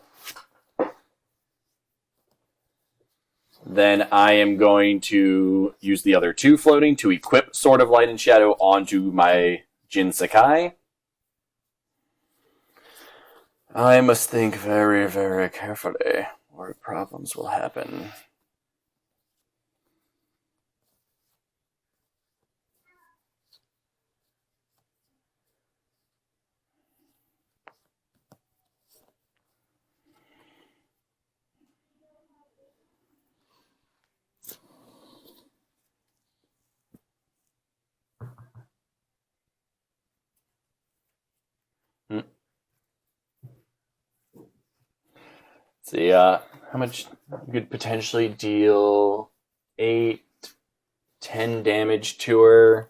Then I am going to use the other 2 floating to equip Sword of Light and Shadow onto my Jin Sakai. I must think very, very carefully, or problems will happen. See, how much you could potentially deal 8, 10 damage to her.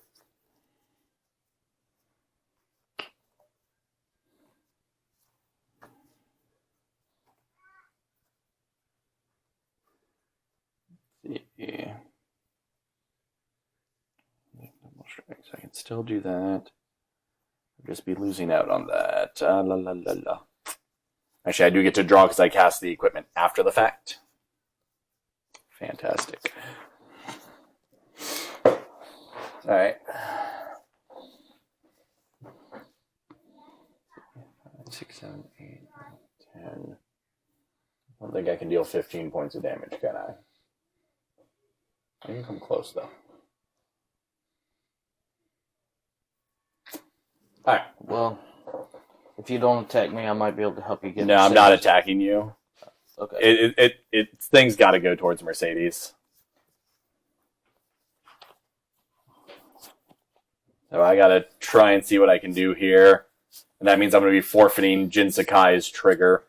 Yeah. Double strikes. I can still do that. I'll just be losing out on that. La la la la. Actually, I do get to draw because I cast the equipment after the fact. Fantastic. Alright. 6, 7, 8, 10. I don't think I can deal 15 points of damage, can I? I can come close, though. Alright. Well, if you don't attack me, I might be able to help you get. No, I'm not attacking you. Okay. Things got to go towards Mercedes. So I got to try and see what I can do here. And that means I'm going to be forfeiting Jin Sakai's trigger,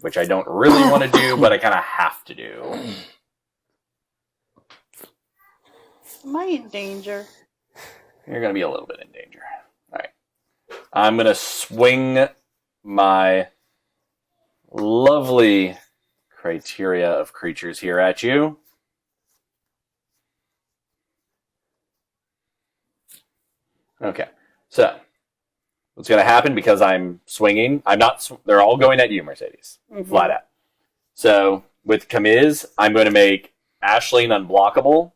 which I don't really want to do, but I kind of have to do. Am I in danger? You're going to be a little bit in danger. All right. I'm going to swing my lovely criteria of creatures here at you. Okay. So, what's going to happen, because I'm swinging, they're all going at you, Mercedes. Mm-hmm. Flat out. So, with Kamiz, I'm going to make Aisling unblockable.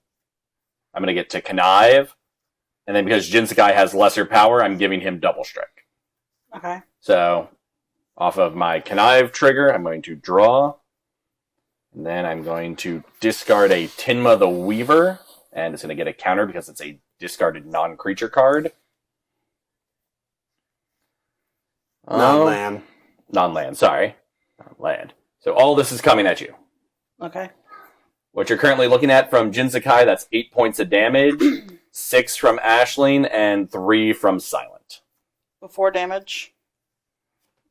I'm going to get to Connive. And then because Jin Sakai has lesser power, I'm giving him double strike. Okay. So, off of my Connive trigger, I'm going to draw. And then I'm going to discard a Tinma the Weaver. And it's going to get a counter because it's a discarded non-creature card. Non-land. Non-land, sorry. Non-land. So all this is coming at you. Okay. What you're currently looking at from Jin Sakai, that's 8 points of damage, 6 from Aisling, and 3 from Silent. Before damage,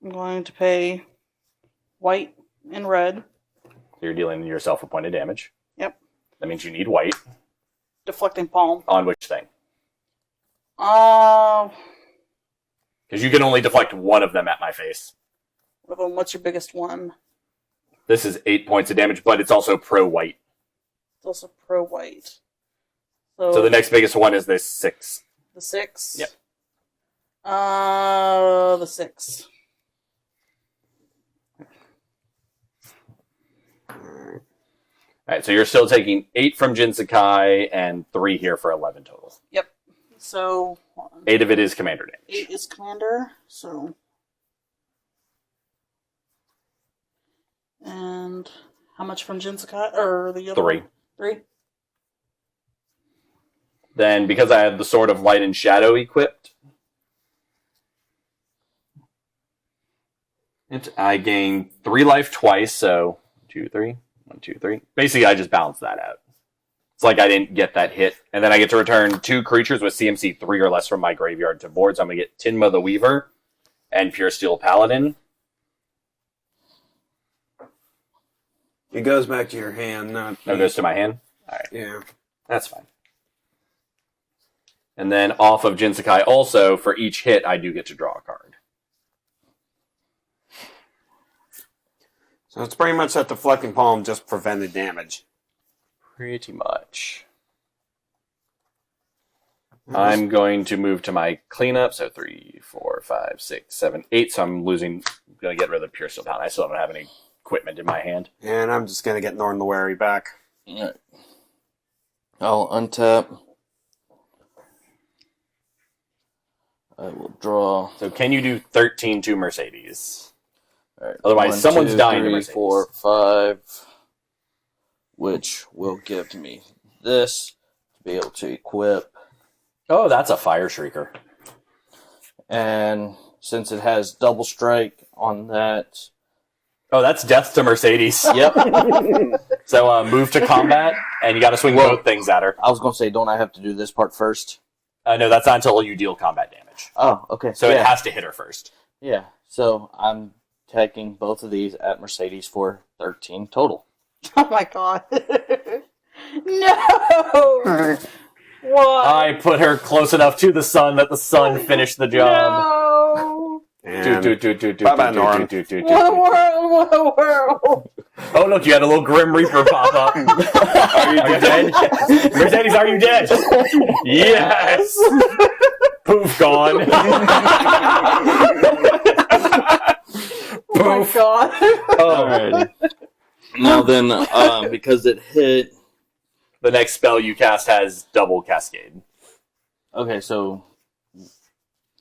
I'm going to pay white and red. So you're dealing yourself a point of damage. Yep. That means you need white. Deflecting palm. On which thing? Uh, Because you can only deflect one of them at my face. what's your biggest one? This is 8 points of damage, but it's also pro-white. It's also pro-white. So the next biggest one is this 6. The 6? Yep. The 6. Alright, so you're still taking 8 from Jinsakai and 3 here for 11 total. Yep. So, hold on. 8 of it is commander damage. 8 is commander, so... And how much from Jinsakai? Or the other 3. one? 3? Then, because I have the Sword of Light and Shadow equipped, I gain 3 life twice, so 2, 3. 1, 2, 3. Basically, I just balance that out. It's like I didn't get that hit. And then I get to return 2 creatures with CMC 3 or less from my graveyard to board. So I'm going to get Tinma the Weaver and Pure Steel Paladin. It goes back to your hand, not... No, it goes to my hand? Alright. Yeah. That's fine. And then off of Jinsakai also, for each hit, I do get to draw a card. So it's pretty much that Deflecting Palm just prevented damage. Pretty much. I'm going to move to my cleanup. So 3, 4, 5, 6, 7, 8. So I'm going to get rid of the Pure Steel Pound. I still don't have any equipment in my hand. And I'm just going to get Norn the Wary back. Alright. I'll untap. I will draw. So can you do 13 to Mercedes? Alright. Otherwise, 1, someone's 2, dying to 3, Mercedes. 4, 5. Which will give me this to be able to equip. Oh, that's a Fire Shrieker. And since it has double strike on that. Oh, that's death to Mercedes. Yep. So move to combat, and you got to swing both things at her. I was going to say, don't I have to do this part first? No, that's not until you deal combat damage. Oh, okay. So yeah. it has to hit her first. Yeah. So I'm taking both of these at Mercedes for 13 total. Oh my god. No! What? I put her close enough to the sun that the sun finished the job. No! And Bye-bye, Norm. What a world! What a world! Oh, look, you had a little Grim Reaper pop up. Are you dead? Mercedes, are you dead? Yes! Poof, gone. Oh my Poof. god. Alright. Now then, because it hit... The next spell you cast has double Cascade. Okay, so...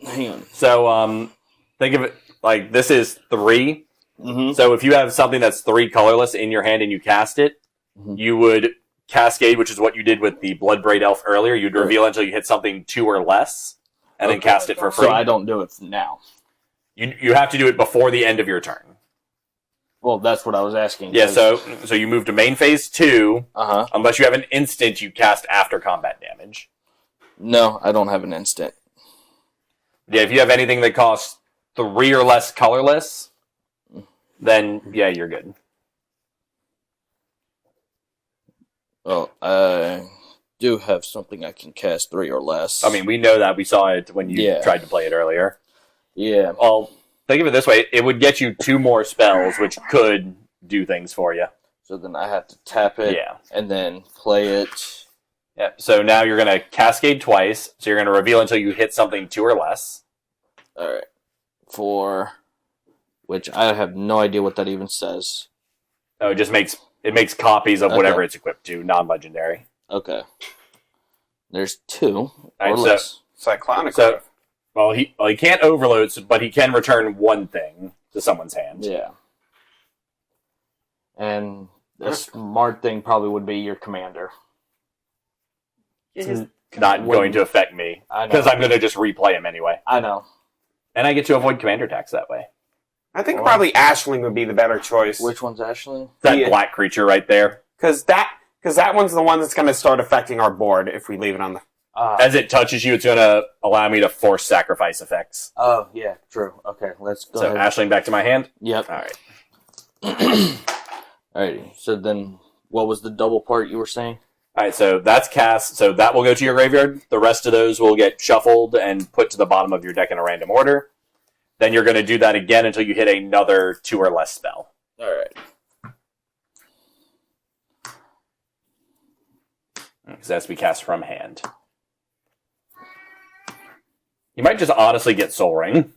Hang on. So, think of it like this is 3. Mm-hmm. So if you have something that's 3 colorless in your hand and you cast it, you would Cascade, which is what you did with the Bloodbraid Elf earlier. You'd reveal until you hit something 2 or less, and then cast it for free. So I don't do it now. You have to do it before the end of your turn. Well, that's what I was asking. Yeah, so you move to main phase 2. Uh-huh. Unless you have an instant you cast after combat damage. No, I don't have an instant. Yeah, if you have anything that costs 3 or less colorless, then yeah, you're good. Well, I do have something I can cast 3 or less. I mean, we know that. We saw it when you Yeah. tried to play it earlier. Yeah. Well, think of it this way. It would get you 2 more spells, which could do things for you. So then I have to tap it Yeah. and then play it. Yeah. So now you're going to Cascade twice. So you're going to reveal until you hit something 2 or less. Alright. For... Which I have no idea what that even says. Oh, it makes copies of whatever it's equipped to, non-legendary. Okay. There's 2 or Alright, so- less. Cyclonic. So, well, he can't overload, but he can return 1 thing to someone's hand. Yeah. And the smart thing probably would be your commander. It's not going to affect me, I know. because I'm going to just replay him anyway. I know. And I get to avoid commander attacks that way. I think probably Ashling would be the better choice. Which one's Ashley? That Yeah. black creature right there. Because that one's the one that's going to start affecting our board if we leave it on the... As it touches you, it's going to allow me to force sacrifice effects. Oh, yeah, true. Okay, let's go So, ahead. Ashling back to my hand. Yep. All right. Alrighty. So then, what was the double part you were saying? Alright, so that's cast. So that will go to your graveyard. The rest of those will get shuffled and put to the bottom of your deck in a random order. Then you're going to do that again until you hit another 2 or less spell. Alright. Because that's to be cast from hand. You might just honestly get Soul Ring.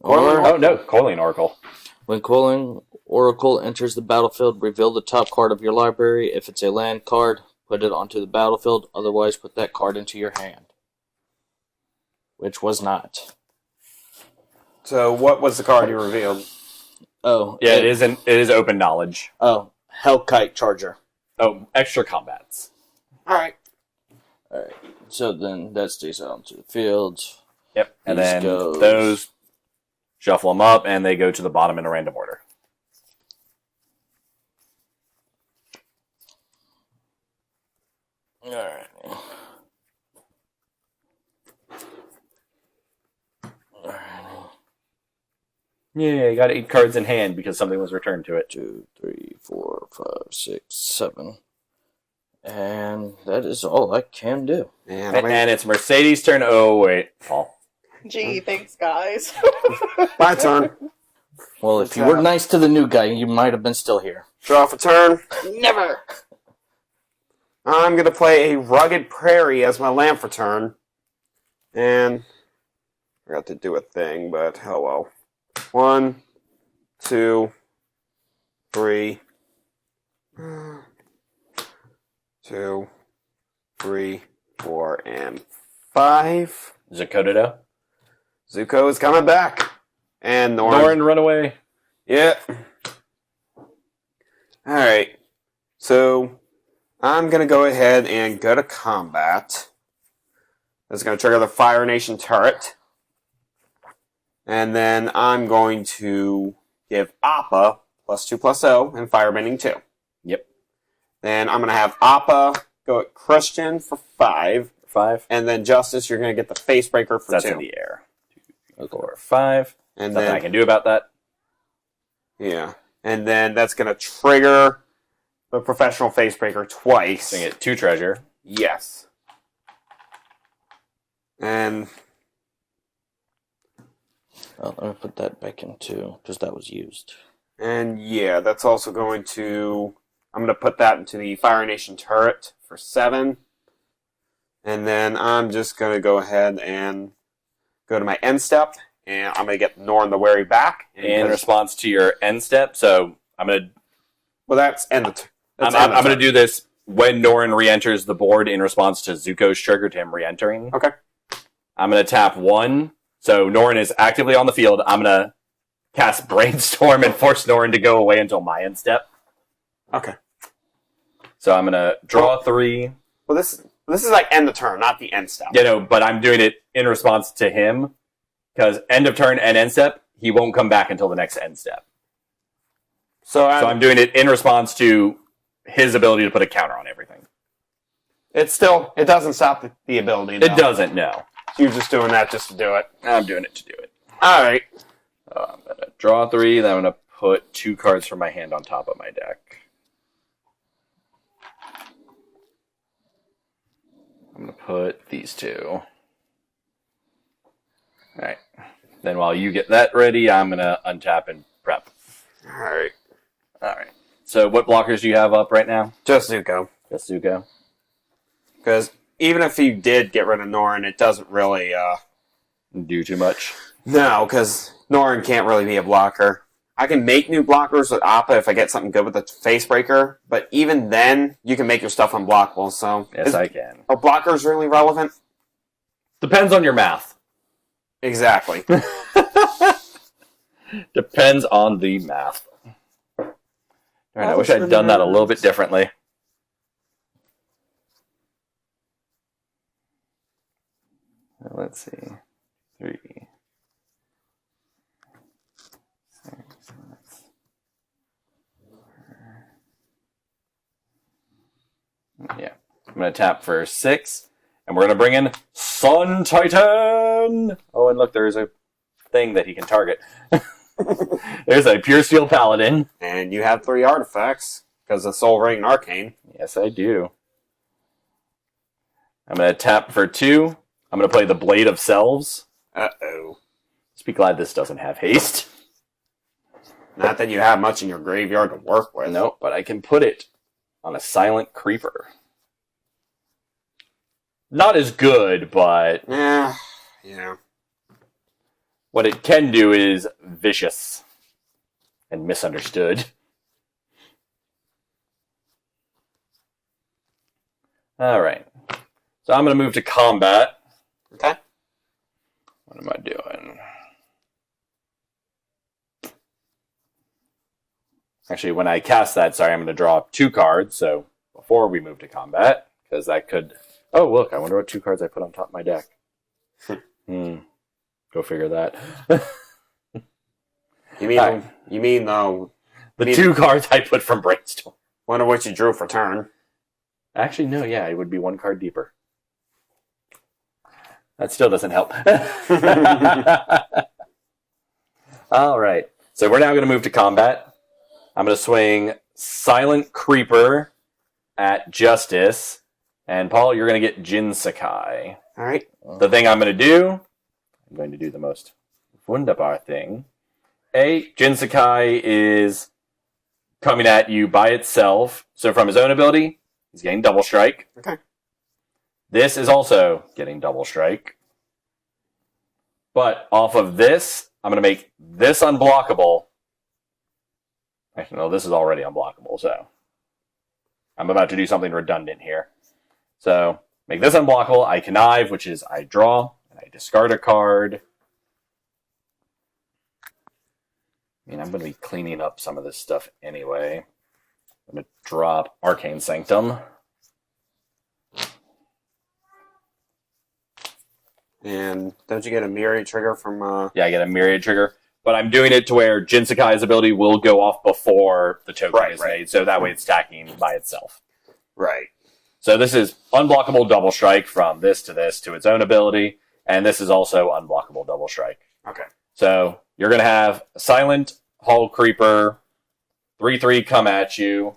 Oh no, Coiling Oracle. When Coiling Oracle enters the battlefield, reveal the top card of your library. If it's a land card, put it onto the battlefield. Otherwise, put that card into your hand. Which was not. So what was the card you revealed? Oh. Yeah, it is open knowledge. Oh, Hellkite Charger. Oh, extra combats. Alright. Alright. So then that stays out onto the field. Yep. And These then goes- those shuffle them up and they go to the bottom in a random order. Alright. Yeah, you got 8 cards in hand because something was returned to it. 2, 3, 4, 5, 6, 7. And that is all I can do. And And it's Mercedes' turn. Oh, wait. Paul. Gee, thanks, guys. my turn. Well, if you were nice to the new guy, you might have been still here. Draw off a turn. Never. I'm going to play a Rugged Prairie as my land for turn. And I forgot to do a thing, but oh well. 1, 2, 3. 2, 3, 4, and 5. Zakoto. Zuko is coming back. And Norin, run away. Yeah. Alright. So, I'm going to go ahead and go to combat. That's going to trigger the Fire Nation turret. And then I'm going to give Appa +2/+0 and Firebending 2. Yep. Then I'm going to have Appa go at Christian for 5. 5. And then Justice, you're going to get the Facebreaker for That's 2. in the air. 2, 3, 4, 5. And Nothing then I can do about that. yeah. And then that's going to trigger the Professional Facebreaker twice. So you get 2 treasure. Yes. And Well, let me put that back into, because that was used. yeah, that's also going to... I'm going to put that into the Fire Nation turret for 7. And then I'm just going to go ahead and go to my end step. And I'm going to get Norn the Wary back. In response to your end step, so I'm going to... Well, that's end the I'm going to do this when Norin re-enters the board in response to Zuko's trigger to him re-entering. Okay. I'm going to tap 1. So Norin is actively on the field. I'm going to cast Brainstorm and force Norin to go away until my end step. Okay. So I'm going to draw 3. Well, this is like end the turn, not the end step. You know, but I'm doing it in response to him. Because end of turn and end step, he won't come back until the next end step. So I'm doing it in response to his ability to put a counter on everything. it doesn't stop the ability, though. It doesn't, no. You're just doing that just to do it. I'm doing it to do it. Alright. I'm going to draw 3, then I'm going to put 2 cards from my hand on top of my deck. I'm going to put these 2. Alright. Then while you get that ready, I'm going to untap and prep. Alright. Alright. So what blockers do you have up right now? Just Zuko. Just Zuko. Because even if you did get rid of Norin, it doesn't really, Do too much. No, because Norin can't really be a blocker. I can make new blockers with Appa if I get something good with the Facebreaker, but even then, you can make your stuff unblockable, so... Yes, I can. Are blockers really relevant? Depends on your math. Exactly. Depends on the math. Darn, I wish I'd done that a little bit differently. Let's see. 3. 6. Yeah. I'm going to tap for 6. And we're going to bring in Sun Titan! Oh, and look, there's a thing that he can target. There's a Pure Steel Paladin. And you have 3 artifacts. because of Soul Ring and Arcane. Yes, I do. I'm going to tap for 2. I'm going to play the Blade of Selves. Uh-oh. Just be glad this doesn't have haste. Not that you have much in your graveyard to work with. Nope, but I can put it on a Silent Creeper. Not as good, but Yeah. what it can do is vicious and misunderstood. Alright. So I'm going to move to combat. Okay. What am I doing? Actually, when I cast that, sorry, I'm going to draw 2 cards. So before we move to combat, because that could... Oh, look, I wonder what 2 cards I put on top of my deck. Go figure that. You mean the 2 cards I put from Brainstorm. wonder what you drew for turn. Actually, no, yeah, it would be 1 card deeper. That still doesn't help. All right. So we're now going to move to combat. I'm going to swing Silent Creeper at Justice. And Paul, you're going to get Jin Sakai. All right. The thing I'm going to do, I'm going to do the most wunderbar thing. Jin Sakai is coming at you by itself. So from his own ability, he's getting Double Strike. Okay. This is also getting Double Strike. But off of this, I'm going to make this unblockable. Actually, no, this is already unblockable, so I'm about to do something redundant here. So, make this unblockable. I connive, which is I draw, and I discard a card. I mean, I'm going to be cleaning up some of this stuff anyway. I'm going to drop Arcane Sanctum. And don't you get a Myriad trigger from... Yeah, I get a Myriad trigger. But I'm doing it to where Jin Sakai's ability will go off before the token is made. So that way it's stacking by itself. Right. So this is unblockable Double Strike from this to its own ability. And this is also unblockable Double Strike. Okay. So you're going to have Silent Hull Creeper, 3/3 come at you.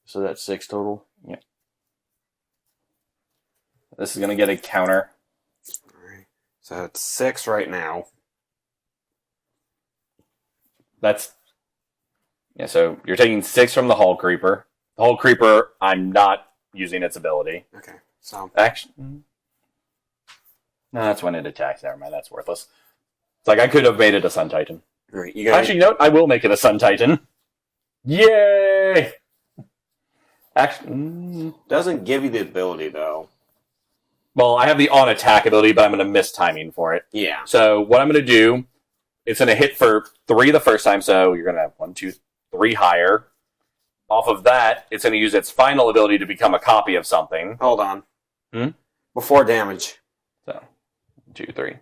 So that's 6 total. Yeah. This is going to get a counter. All right. So it's 6 right now. So you're taking 6 from the Hull Creeper. The Hull Creeper, I'm not using its ability. Okay. So... Actually, no, that's when it attacks. Never mind, that's worthless. It's like I could have made it a Sun Titan. All right. You got Actually, you know what? I will make it a Sun Titan. Yay! Actually, doesn't give you the ability, though. well, I have the on attack ability, but I'm going to miss timing for it. Yeah. So what I'm going to do, it's going to hit for 3 the first time, so you're going to have 1, 2, 3 higher. Off of that, it's going to use its final ability to become a copy of something. Hold on. Hmm? Before damage. So, 2, 3.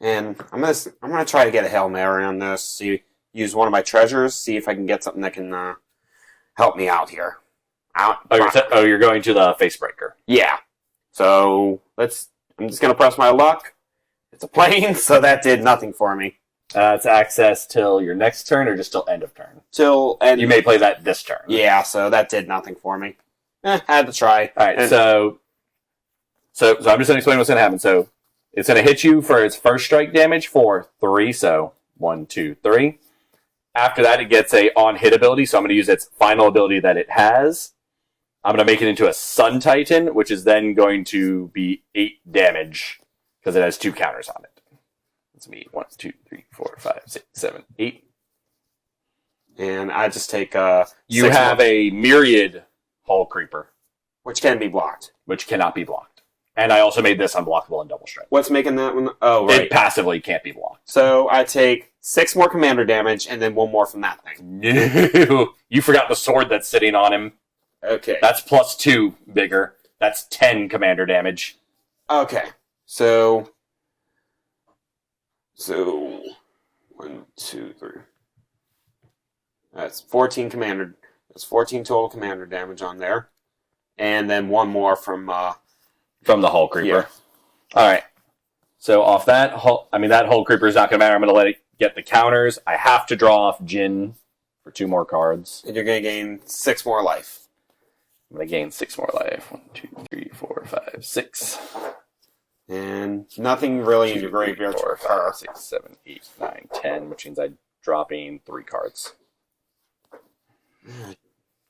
And I'm gonna try to get a Hail Mary on this. Use one of my treasures. See if I can get something that can help me out here. You're going to the Facebreaker. Yeah. So I'm just gonna press my luck. It's a plane, so that did nothing for me. It's access till your next turn, or just till end of turn. And You may play that this turn. yeah, so that did nothing for me. Had to try. All right. So I'm just going to explain what's going to happen. So it's going to hit you for its first strike damage for 3. So 1, 2, 3. After that, it gets a on hit ability. So I'm going to use its final ability that it has. I'm going to make it into a Sun Titan, which is then going to be 8 damage because it has 2 counters on it. Let's me 1, 2, 3, 4, 5, 6, 7, 8. And I just take You 6 have more, a Myriad Hull Creeper, which can be blocked. which cannot be blocked. And I also made this unblockable in Double Strike. What's making that one? Oh, right. It passively can't be blocked. So I take 6 more commander damage and then 1 more from that thing. No! You forgot the sword that's sitting on him. Okay. That's +2 bigger. That's 10 commander damage. Okay. So 1, 2, 3. That's 14 commander. That's 14 total commander damage on there, and then 1 more from the Hull Creeper. Yeah. Alright. So off that Hull Creeper is not going to matter. I'm going to let it get the counters. I have to draw off Jin for 2 more cards. And you're going to gain 6 more life. I'm going to gain 6 more life. 1, 2, 3, 4, 5, 6. And nothing really in your graveyard to 4, recur. 5, 6, 7, 8, 9, 10, which means I'm dropping 3 cards.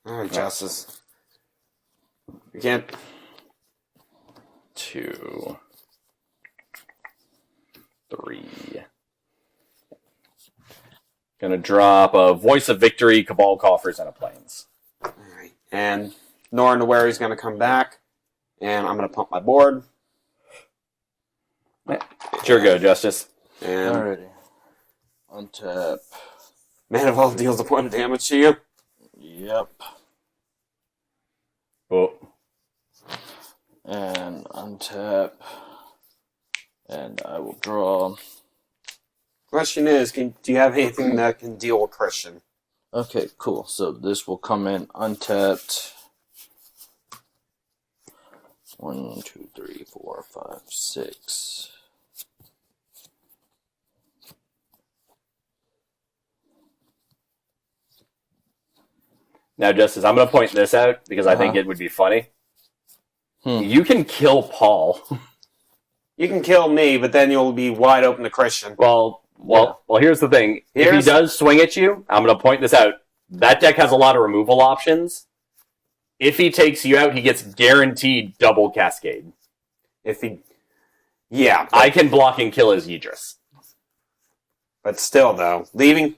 Alright, Justice. You can't... 2, 3. Gonna drop a Voice of Victory, Cabal Coffers, and a Plains. Alright. And Norin Nowari's going to come back. And I'm going to pump my board. Sure go, Justice. And Alrighty. Untap. Manifold deals a point of damage to you. Yep. Oh. And untap. And I will draw. Question is, do you have anything that can deal with Christian? Okay, cool. So this will come in untapped. 1, 2, 3, 4, 5, 6. Now, Justice, I'm going to point this out because I think it would be funny. You can kill Paul. You can kill me, but then you'll be wide open to Christian. Well, here's the thing. If he does swing at you, I'm going to point this out. That deck has a lot of removal options. If he takes you out, he gets guaranteed double Cascade. Yeah. I can block and kill his Yidris. But still, though, leaving...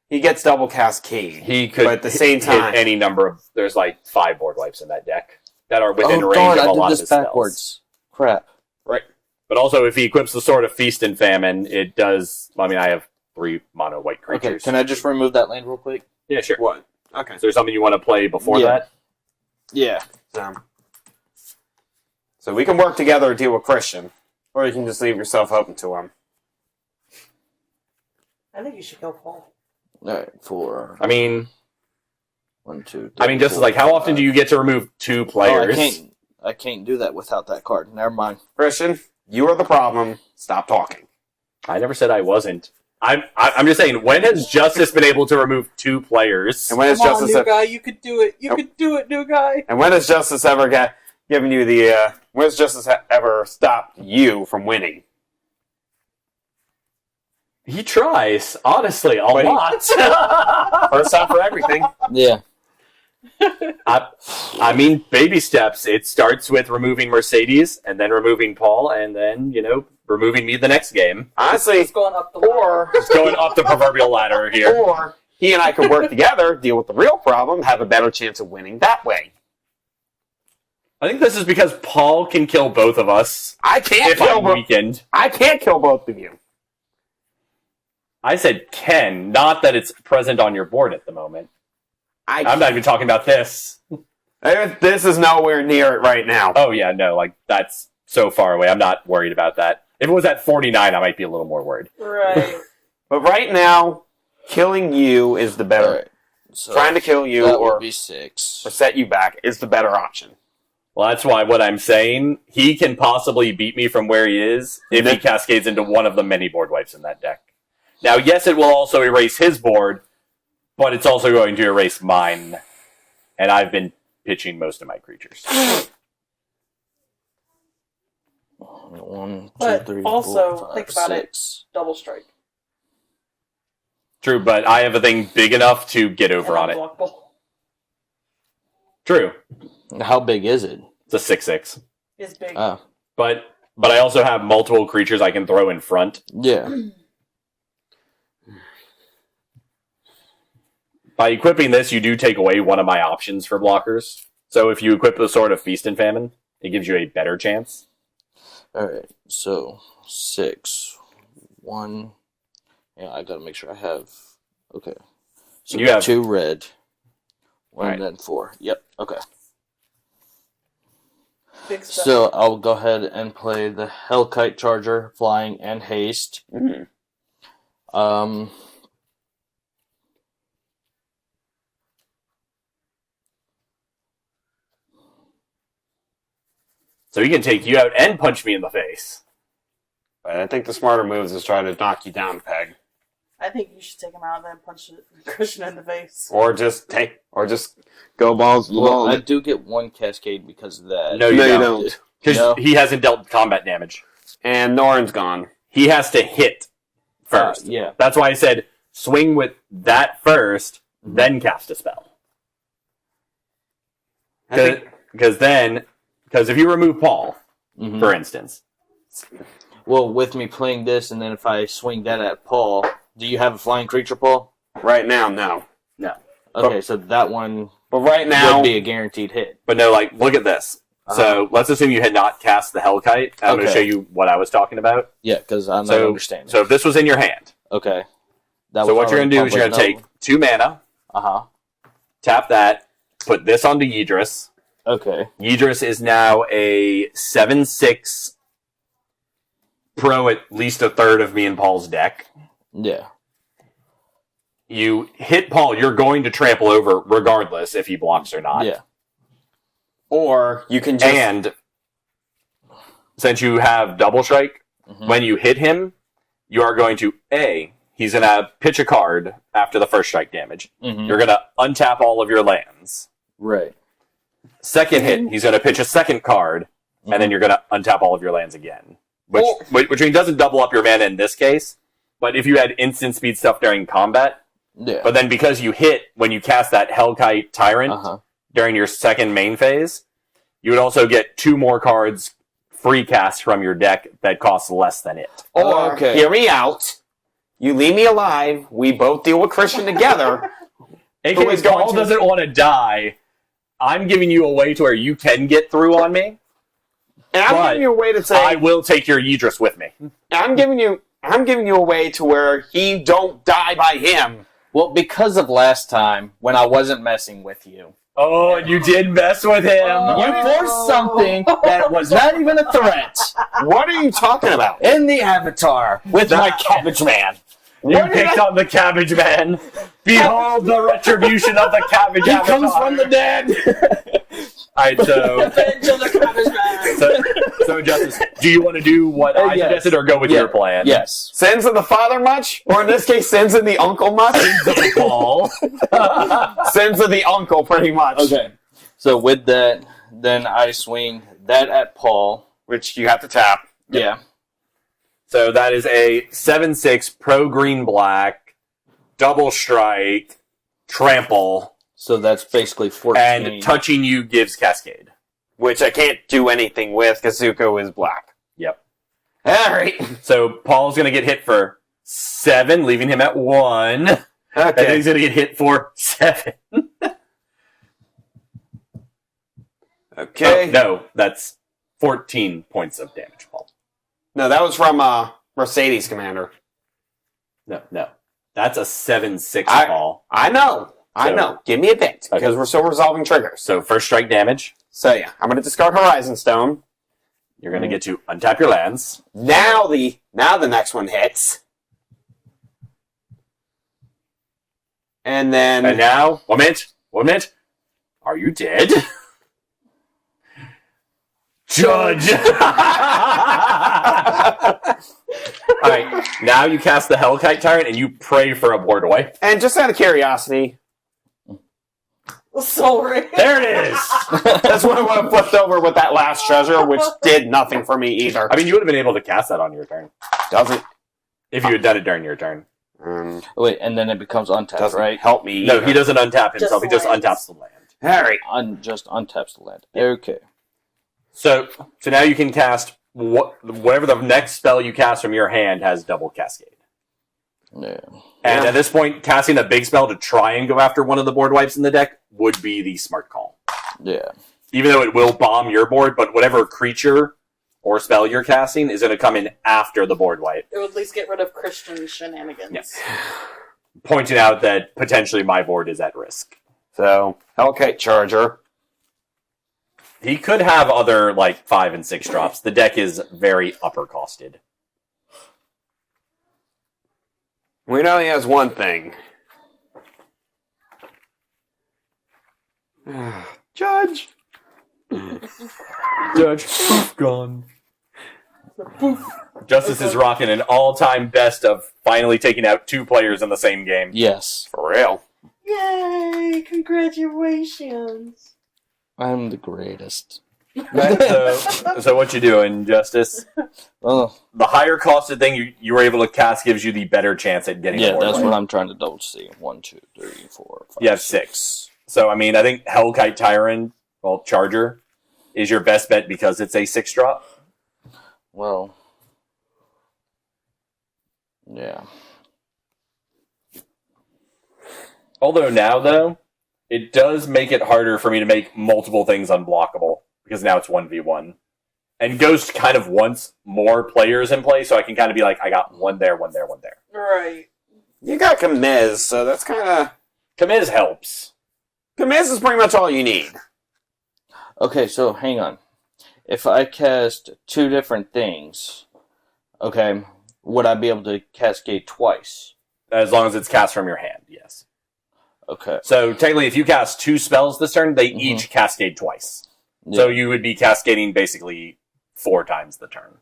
He gets double Cascade. He could but at the same time, hit any number of... There's like 5 board wipes in that deck that are within range darn, of a lot I did of this his backwards. spells. Crap. Right. But also, if he equips the Sword of Feast and Famine, it does... I mean, I have 3 mono white creatures. Okay, can I just remove that land real quick? Yeah, sure. What? Okay. Is there something you want to play before that? Yeah. So we can work together to deal with Christian. Or you can just leave yourself open to him. I think you should kill Paul. Alright, 4. I mean... 1, 2, 3, I mean, just 4, like, how 5. often do you get to remove 2 Oh, players? I can't do that without that card. Never mind. Christian, you are the problem. Stop talking. I never said I wasn't. I'm just saying, when has Justice been able to remove 2 players? And when has Come on, Justice new guy, you could do it. You could do it, new guy. And when has Justice ever given you the when has Justice ever stopped you from winning? He tries, honestly, a lot. First time for everything. Yeah. I mean, baby steps. It starts with removing Mercedes, and then removing Paul, and then, removing me the next game. Honestly, It's going up the ladder. or It's going up the proverbial ladder here. or he and I could work together, deal with the real problem, have a better chance of winning that way. I think this is because Paul can kill both of us I can't if kill I'm both. weakened. I can't kill both of you. I said can, not that it's present on your board at the moment. I'm not even talking about this. This is nowhere near it right now. Oh, yeah, no, that's so far away. I'm not worried about that. If it was at 49, I might be a little more worried. Right. But right now, killing you is the better. Alright. So Trying to kill you that or would be 6. set you back is the better option. Well, that's why what I'm saying, he can possibly beat me from where he is if he cascades into one of the many board wipes in that deck. Now, yes, it will also erase his board, but it's also going to erase mine. And I've been pitching most of my creatures. 1, 2, But 3, also, 4, 5, think about 6. Double strike. True, but I have a thing big enough to get over on it. Unblockable. True. How big is it? It's a 6/6. Is big. Oh. But I also have multiple creatures I can throw in front. Yeah. By equipping this, you do take away one of my options for blockers. So if you equip the Sword of Feast and Famine, it gives you a better chance. Alright, so 6. 1. Yeah, I gotta make sure I have. Okay. So You we got have 2 red. 1, Alright. then 4. Yep, okay. Big stuff. So I'll go ahead and play the Hellkite Charger, Flying and Haste. Mm-hmm. So he can take you out and punch me in the face. But I think the smarter move is trying to knock you down a peg. I think you should take him out and then punch Christian in the face. Or just go balls to the Well, wall. I do get one cascade because of that. No, you don't. Because No. he hasn't dealt combat damage. And Norin's gone. He has to hit first. Yeah. That's why I said swing with that first, then cast a spell. Because if you remove Paul, Mhm. for instance, Well, with me playing this, and then if I swing that at Paul, do you have a flying creature, Paul? Right now, no. no. Okay, so that one But right now, would be a guaranteed hit. But no, like, look at this. So let's assume you had not cast the Hellkite. I'm going to Okay. show you what I was talking about. Yeah, because I'm not So, understanding. so if this was in your hand, Okay. That so what you're going to do is you're going to take 2 mana, Uh-huh. tap that, put this onto Yidris. Okay. Yidris is now a 7/6 pro at least a third of me and Paul's deck. Yeah. You hit Paul, you're going to trample over regardless if he blocks or not. Yeah. or you can just And since you have double strike, when you hit him, you are going to he's going to pitch a card after the first strike damage. Mhm. You're going to untap all of your lands. Right. Second hit, he's going to pitch a second card, and then you're going to untap all of your lands again. Which means doesn't double up your mana in this case, but if you had instant speed stuff during combat, Yeah. but then because you hit when you cast that Hellkite Tyrant Uh-huh. during your second main phase, you would also get 2 more cards free cast from your deck that cost less than it. or Okay. hear me out. You leave me alive. We both deal with Christian together. AKA, is going Paul to- doesn't want to die. I'm giving you a way to where you can get through on me. And I'm But giving you a way to say I will take your Yidris with me. I'm giving you a way to where he don't die by him. Well, because of last time when I wasn't messing with you, Oh, and you did mess with him. you forced something that was not even a threat What are you talking about? in the avatar with my cabbage man. You picked on the Cabbage Man. Behold the retribution of the Cabbage He Avatar. comes from the dead. Alright, so Justice, do you want to do what I Yes. suggested or go with your plan? Yes. Sins of the father much? Or in this case, sins of the uncle much? Paul. Sins of the uncle, pretty much. Okay. So with that, then I swing that at Paul. Which you have to tap. Yeah. So that is a 7/6 pro green black, double strike, trample, So that's basically 14. and touching you gives Cascade. Which I can't do anything with because Zuko is black. Yep. Alright. So Paul's going to get hit for 7, leaving him at 1. And then Okay. he's going to get hit for 7. Okay. Oh, no, that's 14 points of damage, Paul. No, that was from Mercedes Commander. No. That's a 7/6 I- Paul. I know. I So- know. Give me a bit because Okay. we're still resolving triggers. So first strike damage, So yeah, I'm going to discard Horizon Stone. you're going to get to untap your lands. Now the next one hits. And then And now, 1 minute. Are you dead? Judge! Alright, now you cast the Hellkite Tyrant and you pray for a board wipe. and just out of curiosity, Sorry. There it is! that's what I would have flipped over with that last treasure, which did nothing for me either. I mean, you would have been able to cast that on your turn. Doesn't If you had done it during your turn. Wait, and then it becomes untapped, doesn't right? help me. No, either. he doesn't untap himself, Just he just lands. untaps the land. All right. Just untaps the land. Okay. So now you can cast whatever the next spell you cast from your hand has double Cascade. Yeah. And Yeah. at this point, casting a big spell to try and go after one of the board wipes in the deck would be the smart call. Yeah. Even though it will bomb your board, but whatever creature or spell you're casting is going to come in after the board wipe. It would at least get rid of Christian shenanigans. Yes. Pointing out that potentially my board is at risk. So Hellkite Charger. He could have other, 5 and 6 drops. The deck is very upper costed. We know he has one thing. Judge. Judge, gone. Justice is rocking an all-time best of finally taking out 2 players in the same game. Yes. For real. Yay! Congratulations. I'm the greatest. Right, so what you doing, Justice? Oh, The higher costed thing you were able to cast gives you the better chance at getting. yeah, a that's board. what I'm trying to double see. 1, 2, 3, 4, 5. You have 6. So I mean, I think Hellkite Tyrant, well, Charger, is your best bet because it's a 6-drop. Well, yeah. Although now, though, it does make it harder for me to make multiple things unblockable, because now it's 1v1. And Ghost kind of wants more players in play, so I can kind of be like, I got one there, one there, one there. Right. You got Kamiz, so that's kind of... Kamiz helps. Kamiz is pretty much all you need. Okay, so hang on. If I cast 2 different things, okay, would I be able to cascade twice? As long as it's cast from your hand, yes. Okay. So technically, if you cast 2 spells this turn, they each cascade twice. Yeah. So you would be cascading basically 4 times the turn.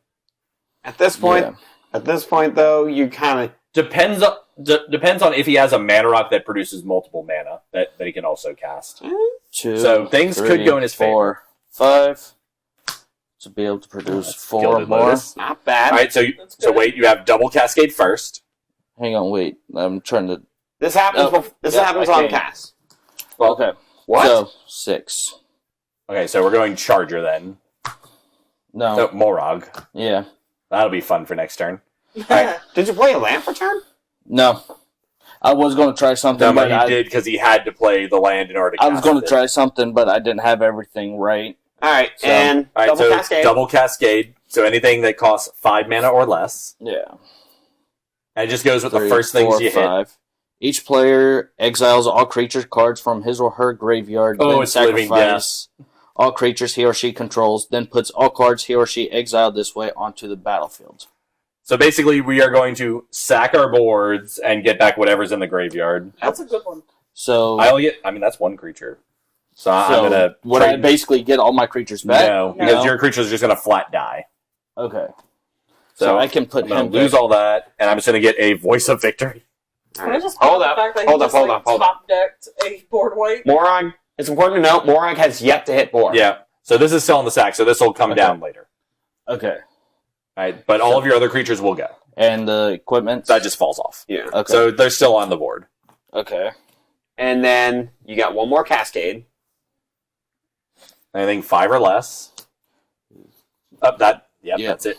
At this point, though, you kind of... Depends on if he has a mana rock that produces multiple mana that he can also cast. 2, So things 3, could go in his 4, 5. To be able to produce 4 Gilded more. Lotus. Not bad. All right, so wait, you have double cascade first. Hang on, wait. I'm trying to... This happens. This happens I on can't. cast. Well, Okay. What? So, 6. Okay, so we're going Charger then. No. So Morog. Yeah. That'll be fun for next turn. Alright, did you play a lamp return? No. I was going to try something, No, but but he did because he had to play the land in order to I cast was going to it. try something, but I didn't have everything right. Alright, So- and All right, double so cascade. double cascade. So anything that costs 5 mana or less. Yeah. And it just goes with 3, the first things 4, you 5. Each player exiles all creature cards from his or her graveyard, Oh, then it's living sacrifice all creatures he or she controls, then puts all cards he or she exiled this way onto the battlefield. hit. So basically, we are going to sack our boards and get back whatever's in the graveyard. That's a good one. So, That's one creature. So I'm so going to... would I basically get all my creatures back? No, because No? your creature's just going to flat die. Okay. So So I can put I'm going him to lose back. all that, and I'm just going to get a Voice of Victory. Can I just Hold point out up, the fact that hold he up, just, hold like, up, hold up. top decked a board wipe? Morag, it's important to note, Morag has yet to hit board. Yeah. So this is still in the sack, so this will come Okay. down later. Okay. All right, but all of your other creatures will go. And the equipment? That just falls off. Yeah. Okay. So they're still on the board. Okay. And then you got one more cascade. Anything 5 or less. Yeah. That's it.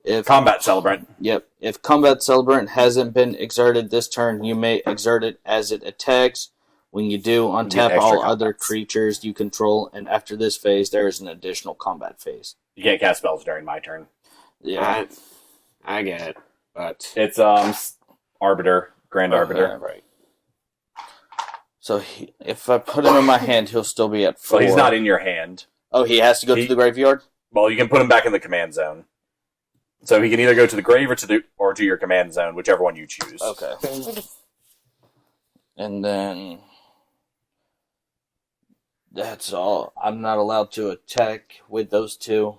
If Combat Celebrant. Yep. If Combat Celebrant hasn't been exerted this turn, you may exert it as it attacks. When you do, get untap extra all other combats. creatures you control, and after this phase, there is an additional combat phase. You can't cast spells during my turn. Yeah. I get it, but It's Arbiter, Grand Arbiter. Okay, right. So if I put him in my hand, he'll still be at 4. Well, he's not in your hand. Oh, he has to go to the graveyard? Well, you can put him back in the command zone. So he can either go to the grave or to your command zone, whichever one you choose. Okay. And then... That's all. I'm not allowed to attack with those 2.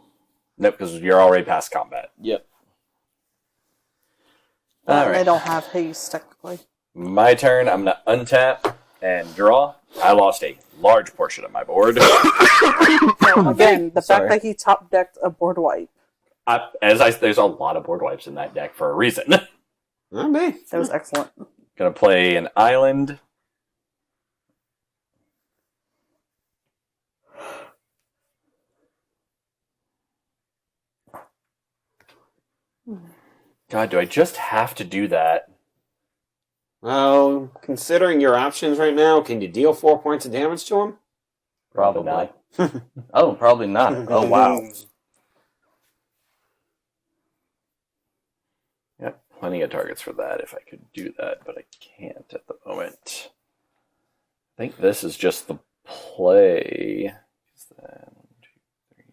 Nope, because you're already past combat. Yep. All They right. don't have haste, technically. My turn. I'm going to untap and draw. I lost a large portion of my board. Again, the Sorry. fact that he top decked a board wipe. There's a lot of board wipes in that deck for a reason. not me. That was excellent. Gonna play an island. God, do I just have to do that? Well, considering your options right now, can you deal 4 points of damage to him? Probably Probably. not. Oh, probably not. Oh, wow. Yep, plenty of targets for that if I could do that, but I can't at the moment. I think this is just the play. Is that 1, 2, 3,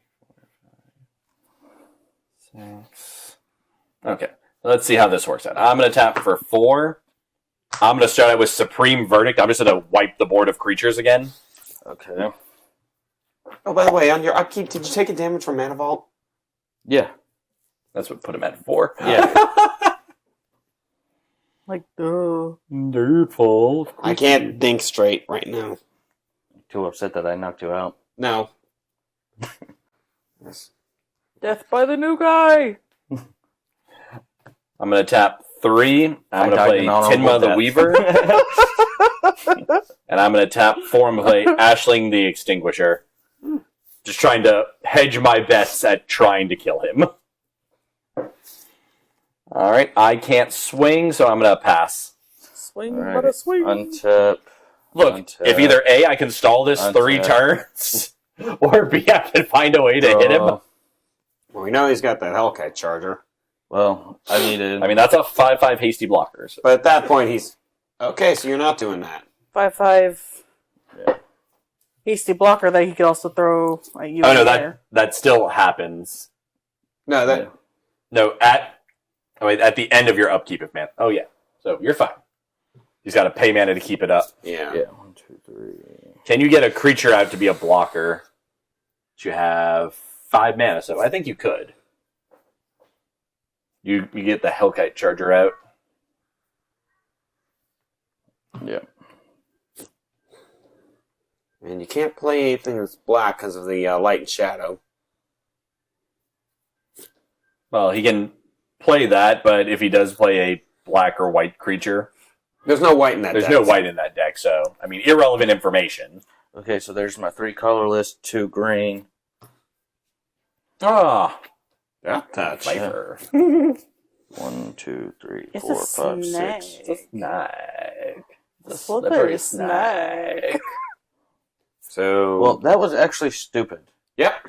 4, 5, 6? Okay, let's see how this works out. I'm going to tap for 4. I'm going to start out with Supreme Verdict. I'm just going to wipe the board of creatures again. Okay. Oh, by the way, on your upkeep, did you take a damage from Mana Vault? Yeah. That's what put him at 4. Yeah. Like, duh. Nerdful. I can't think straight right now. Too upset that I knocked you out. No. Yes. Death by the new guy. I'm going to tap 3. I'm going to play Tinma the Weaver. And I'm going to tap 4 and play Ashling the Extinguisher. Just trying to hedge my bets at trying to kill him. Alright, I can't swing, so I'm going to pass. Swing, Alright. but a swing. Untap. Look, Untap. if either A, I can stall this 3 Untap. turns, or B, I can find a way to hit him. Draw. Well, we know he's got that Hellkite charger. Well, I needed. I mean, that's a 5/5 hasty blocker. So. But at that point, he's... Okay, so you're not doing that. 5/5. Yeah. Hasty blocker that he could also throw at you. Oh, no, there. that still happens. No, that... No, at the end of your upkeep of mana. Oh, yeah. So you're fine. He's got to pay mana to keep it up. Yeah. Yeah. 1, 2, 3. Can you get a creature out to be a blocker? You have 5 mana, so I think you could. You get the Hellkite Charger out. Yeah. And you can't play anything that's black because of the light and shadow. Well, he can play that, but if he does play a black or white creature, There's no white in that there's deck. no white in that deck, so, I mean, irrelevant information. Okay, so there's my 3 colorless, 2 green. Ah, Yeah, touch. Viper. 1, 2, 3, It's 4, a 5, snake. 6. It's a snake. It's a Slippery slippery snake. snake. So... Well, that was actually stupid. Yep.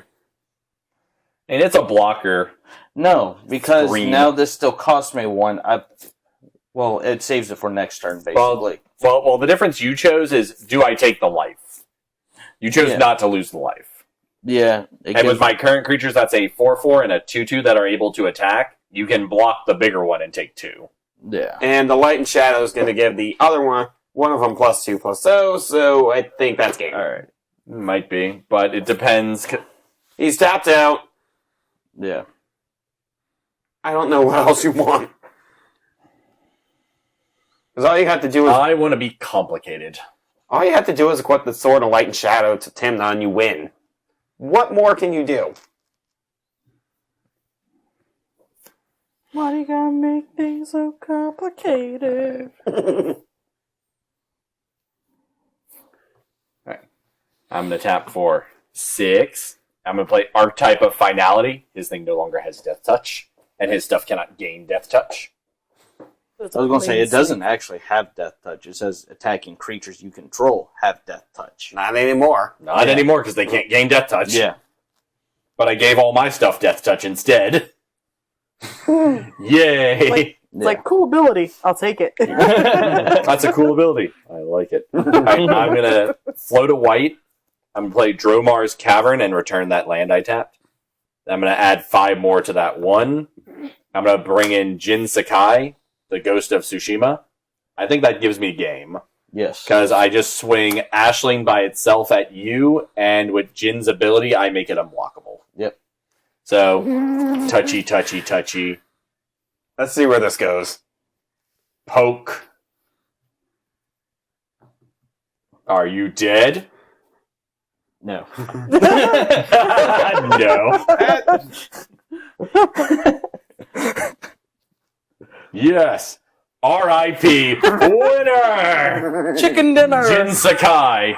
And it's a blocker. No, because Green. now this still costs me 1. Well, it saves it for next turn, basically. Well, the difference you chose is, do I take the life? You chose Yeah. not to lose the life. Yeah. And with my current creatures, that's a 4/4 and a 2/2 that are able to attack. You can block the bigger one and take 2. Yeah. And the light and shadow is going to give the other one of them +2/+0, so I think that's game. All right. Might be, but it depends. He's tapped out. Yeah. I don't know what else you want. Because all you have to do is I want to be complicated. all you have to do is equip the sword of light and shadow to Timna and you win. What more can you do? Why you gotta make things so complicated? I'm going to tap for 6. I'm going to play Archetype of Finality. His thing no longer has Death Touch, and his stuff cannot gain Death Touch. I was going to say, it doesn't actually have Death Touch. It says attacking creatures you control have Death Touch. Not anymore. Not anymore, because they can't gain Death Touch. Yeah. But I gave all my stuff Death Touch instead. Yay! It's like, cool ability. I'll take it. That's a cool ability. I like it. Alright, I'm going to float a white. I'm going to play Dromar's Cavern and return that land I tapped. I'm going to add 5 more to that 1. I'm going to bring in Jin Sakai, the Ghost of Tsushima. I think that gives me game. Yes. Because I just swing Ashling by itself at you, and with Jin's ability, I make it unblockable. Yep. So, touchy, touchy, touchy. Let's see where this goes. Poke. Are you dead? No. No. Yes. R.I.P. Winner! Chicken dinner. Jin Sakai.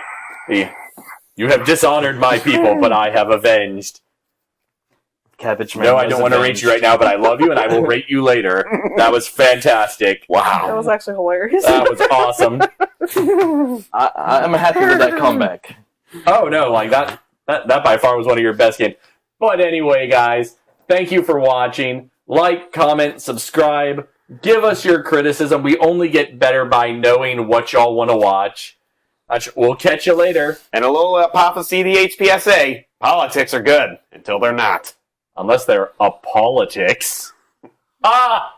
You have dishonored my people, but I have avenged. Cabbage Man. No, I was don't want to rate avenged. you right now, but I love you, and I will rate you later. That was fantastic. That Wow. was actually hilarious. That was awesome. I'm happy with that comeback. Oh, no, like that by far was one of your best games. But anyway, guys, thank you for watching. Like, comment, subscribe. Give us your criticism. We only get better by knowing what y'all want to watch. We'll catch you later. And a little ApophisEDH PSA. Politics are good until they're not. Unless they're a politics. Ah!